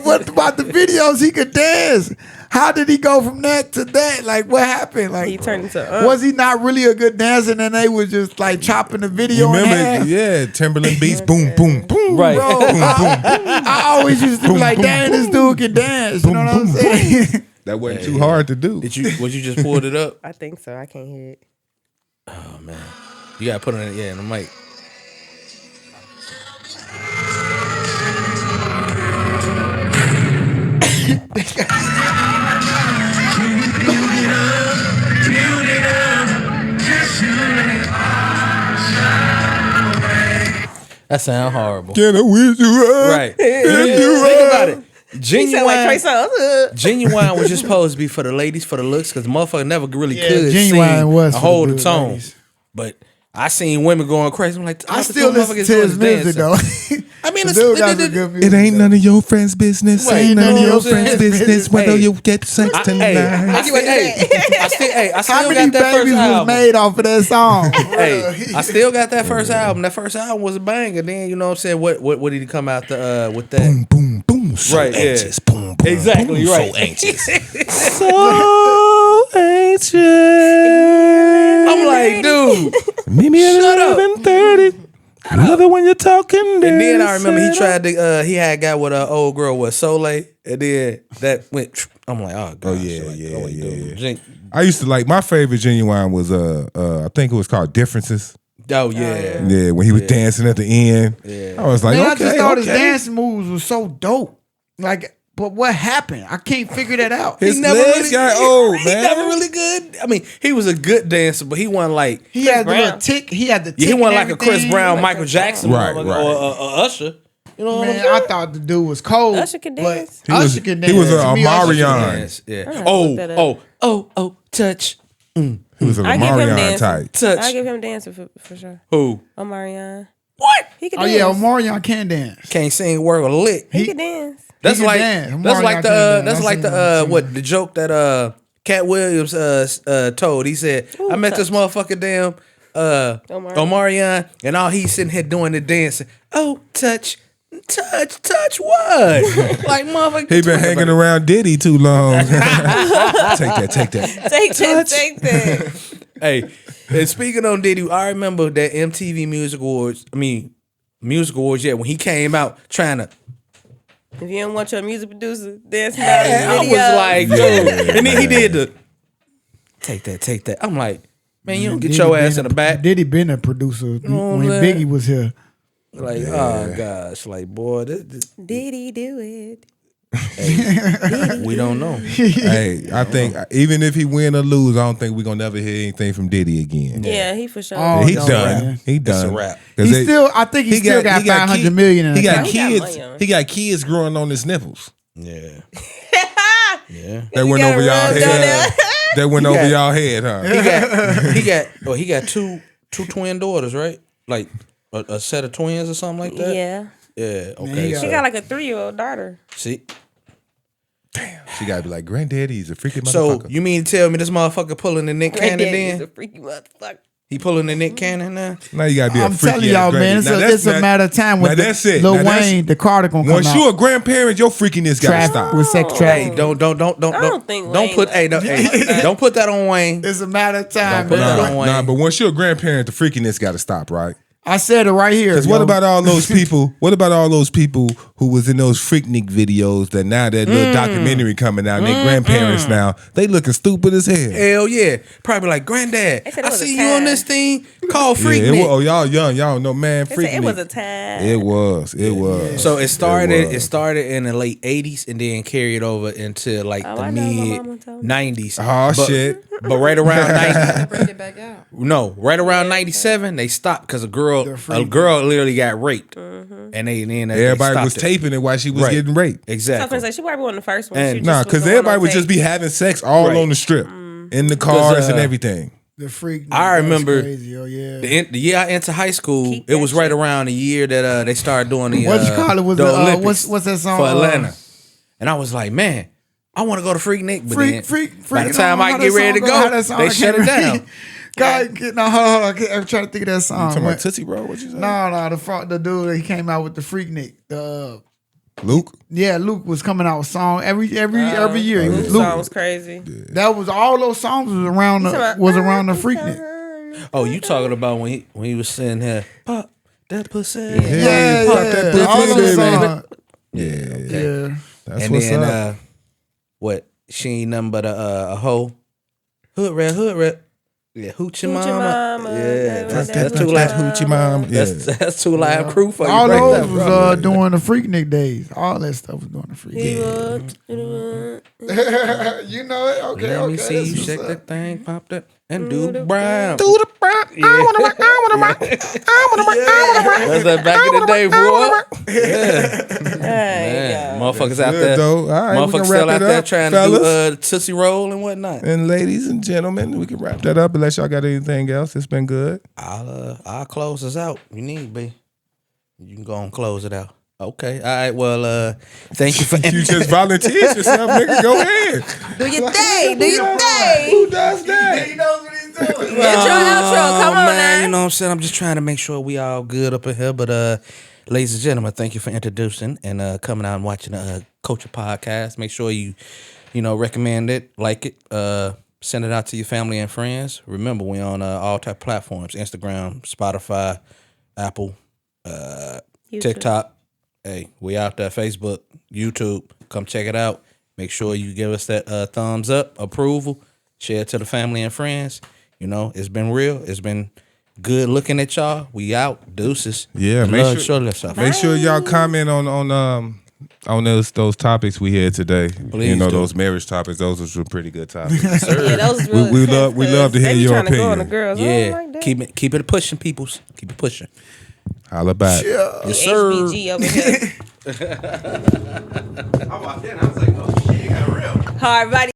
what about the videos? He could dance. How did he go from that to that? Like, what happened? Like, He turned into was he not really a good dancer? And they was just like chopping the video in half? Remember? Yeah, Timberland beats. Boom, boom, boom. Right. Bro, I always used to be like, damn, this dude can dance. You know what I'm saying? That wasn't too hard to do. Was you just pulled it up? I think so. I can't hear it. Oh man, you gotta put it in the mic. That sound horrible. Can I wish you up? Right. Think about it. Genuine, like Trey Songz. Genuine was just supposed to be for the ladies, for the looks, because the motherfucker never really could Genuine sing was and for the hold the good tone. ladies. But I seen women going crazy. I'm like, I still listen to his music though. I mean, The dude got some good music, It ain't though. none of your friends' business. Right. Ain't none of your Hey, friends' business. Whether you get sex I tonight. How still many got that first babies was album. made off of that song? Hey, I still got that first album. That first album was a banger. Then you know what I'm saying? What did he come out with that? Boom, boom, boom. So Right, yeah. anxious. Boom, boom. Exactly, boom, right. So anxious. So anxious. I'm like, dude. Meet me at Shut up. 11:30. Love it when you're talking. And then I remember he tried to. He had got with an old girl with Soleil, and then that went. I'm like, oh god. yeah. I used to like my favorite Genuine was I think it was called Differences. Oh yeah. Yeah, when he was dancing at the end. Yeah. I was like, Man, okay, I just thought his okay. dance moves was so dope. Like, but what happened? I can't figure that out. His legs got old, He man. never really good. I mean, he was a good dancer, but he wasn't like. He had the Brown. little tick. He had the tick. Yeah, he wasn't like and a Chris everything. Brown, Michael Jackson, Right, or right. Usher. You know what Man, I'm saying? I thought the dude was cold. Usher could dance. But Usher could dance. He was a To me, Usher could Omarion. dance. Yeah. look that up. Oh, touch. He was a I give him Omarion dancing. type. Touch. I give him dancing for sure. Who? Omarion. What? He could Oh dance. yeah, Omarion can dance. Can't sing word a lick. He could dance. That's can like dance. that's Omarion like can the dance. that's I've like seen the him. what the joke that Cat Williams told. He said, I met this motherfucker damn Omarion, and all he's sitting here doing the dancing. Oh, touch what? Like motherfucker. He been hanging around Diddy too long. Take that. Take that. Hey, and speaking on Diddy, I remember that MTV Music Awards. Yeah, when he came out trying to. If you don't want your music producer dancing I out was like, dude. And then he did the take that. I'm like, man, you don't get your ass in the back. Diddy been a producer when man. Biggie was here. Like, oh gosh, like boy, did he do it? we don't know. Hey, I think even if he win or lose, I don't think we're gonna never hear anything from Diddy again. Yeah, he for sure. Oh, He no, done. man. He done. It's a wrap. 'Cause He they- still, I think he still got 500 million in He got account. He got kids. money on it. He got kids growing on his nipples. Yeah. That went gotta over y'all rub down head. That went over y'all head, huh? He got two twin daughters, right? Like a set of twins or something like that. Yeah. Yeah. Okay. got- She got like a 3-year-old daughter. See. She gotta be like, granddaddy's a freaking So motherfucker. you mean to tell me this motherfucker pulling the Nick Cannon Granddaddy is then? a freaky motherfucker. He pulling the Nick Cannon now? Now you gotta be I'm a freaky telling y'all, man, it's a matter of time when that's it. Lil Now that's- Wayne, the Carter gonna come Once out. you a grandparent, your freakiness gotta Traffic stop. with sex Hey, trafficking. don't think Wayne put like don't put that on Wayne. It's a matter of time, Don't put man. that on Wayne. But once you're a grandparent, the freakiness gotta stop, right? I said it right here. Because what yo. about all those people? What about all those people who was in those Freaknik videos that now that little documentary coming out and their grandparents now, they looking stupid as hell. Hell yeah. Probably like, Granddad, They said it I was a see you on time. this thing called Yeah, Freak it Nick. was, oh, y'all young, y'all don't know, man. They said it was a Freaknik. time. It was. So it started. was. It started in the late '80s and then carried over into like Oh, the I know, my mid mama told me. '90s. Oh, shit. But right around '90, Bring it back out. no, right around '97, they stopped because a girl literally got raped, and then Everybody stopped was it. taping it while she was Right. getting raped. So I was Exactly. gonna say she probably wasn't the first one. And- She Nah, just was because the one everybody on would just tape. be having sex all Right. on the strip, in the cars and uh, everything. The freak? I that's remember crazy, oh, yeah. The year I entered high school, Keep it was that right shit. around the year that they started doing the What you call it? Was the the, Olympics what's that song? for Atlanta, and I was like, man, I want to go to Freak Nick, but then Freak. by the time I get ready to go, they shut it down. God, no, hold on. I'm trying to think of that song. Talking about Tootsie Roll? What you say? No, the dude that came out with the Freak Nick. Luke? Luke was coming out with song every year. He was This Luke. song was crazy. That was all those songs was around the Freak Nick. Oh, you talking about when he was sitting here, pop that pussy, Yeah, pop that yeah. All pussy, those baby. songs. Yeah. Yeah. That's and what's then up. what? She ain't nothing but a hoe, hood rat. Yeah, hoochie Hoochie mama. Mama. Yeah, That's that's Too too loud, loud. hoochie mom. Yeah. That's Two Live Crew for you. All right those there, bro. was doing the Freak Nick days. All that stuff was doing the Freak He Nick. was. You know it? Okay, Let me okay. see you that's shake what's that up. thing, pop that, and do the brown. Do the brown. That's that back in the day, boy. Yeah. Motherfuckers out there. All right, Motherfuckers still out there trying to do Tootsie Roll and whatnot. And ladies and gentlemen, we can wrap that up unless y'all got anything else. It's been good. I'll close us out. You need, B. You can go and close it out. Okay. All right. Well, thank you for You just volunteered yourself, nigga. Go ahead. Do your thing. Do your thing. Who does that? He knows what he's doing. Intro, outro. Come on, man. now. You know what I'm saying? I'm just trying to make sure we all good up in here. But ladies and gentlemen, thank you for introducing and coming out and watching the Culture Podcast. Make sure you recommend it, like it, send it out to your family and friends. Remember, we're on all type platforms: Instagram, Spotify, Apple, TikTok. Hey, we out there, Facebook, YouTube. Come check it out. Make sure you give us that thumbs up, approval, share it to the family and friends. You know, it's been real. It's been good looking at y'all. We out. Deuces. Yeah, make sure y'all comment on those topics we had today. Please do. Those marriage topics. Those were pretty good topics. Yeah, those really we love to hear your opinion. Yeah, keep it pushing, peoples. Keep it pushing. Holla back. Yes, sir. HBG over here. I walked in. I was like, oh shit, you got real. Hard body.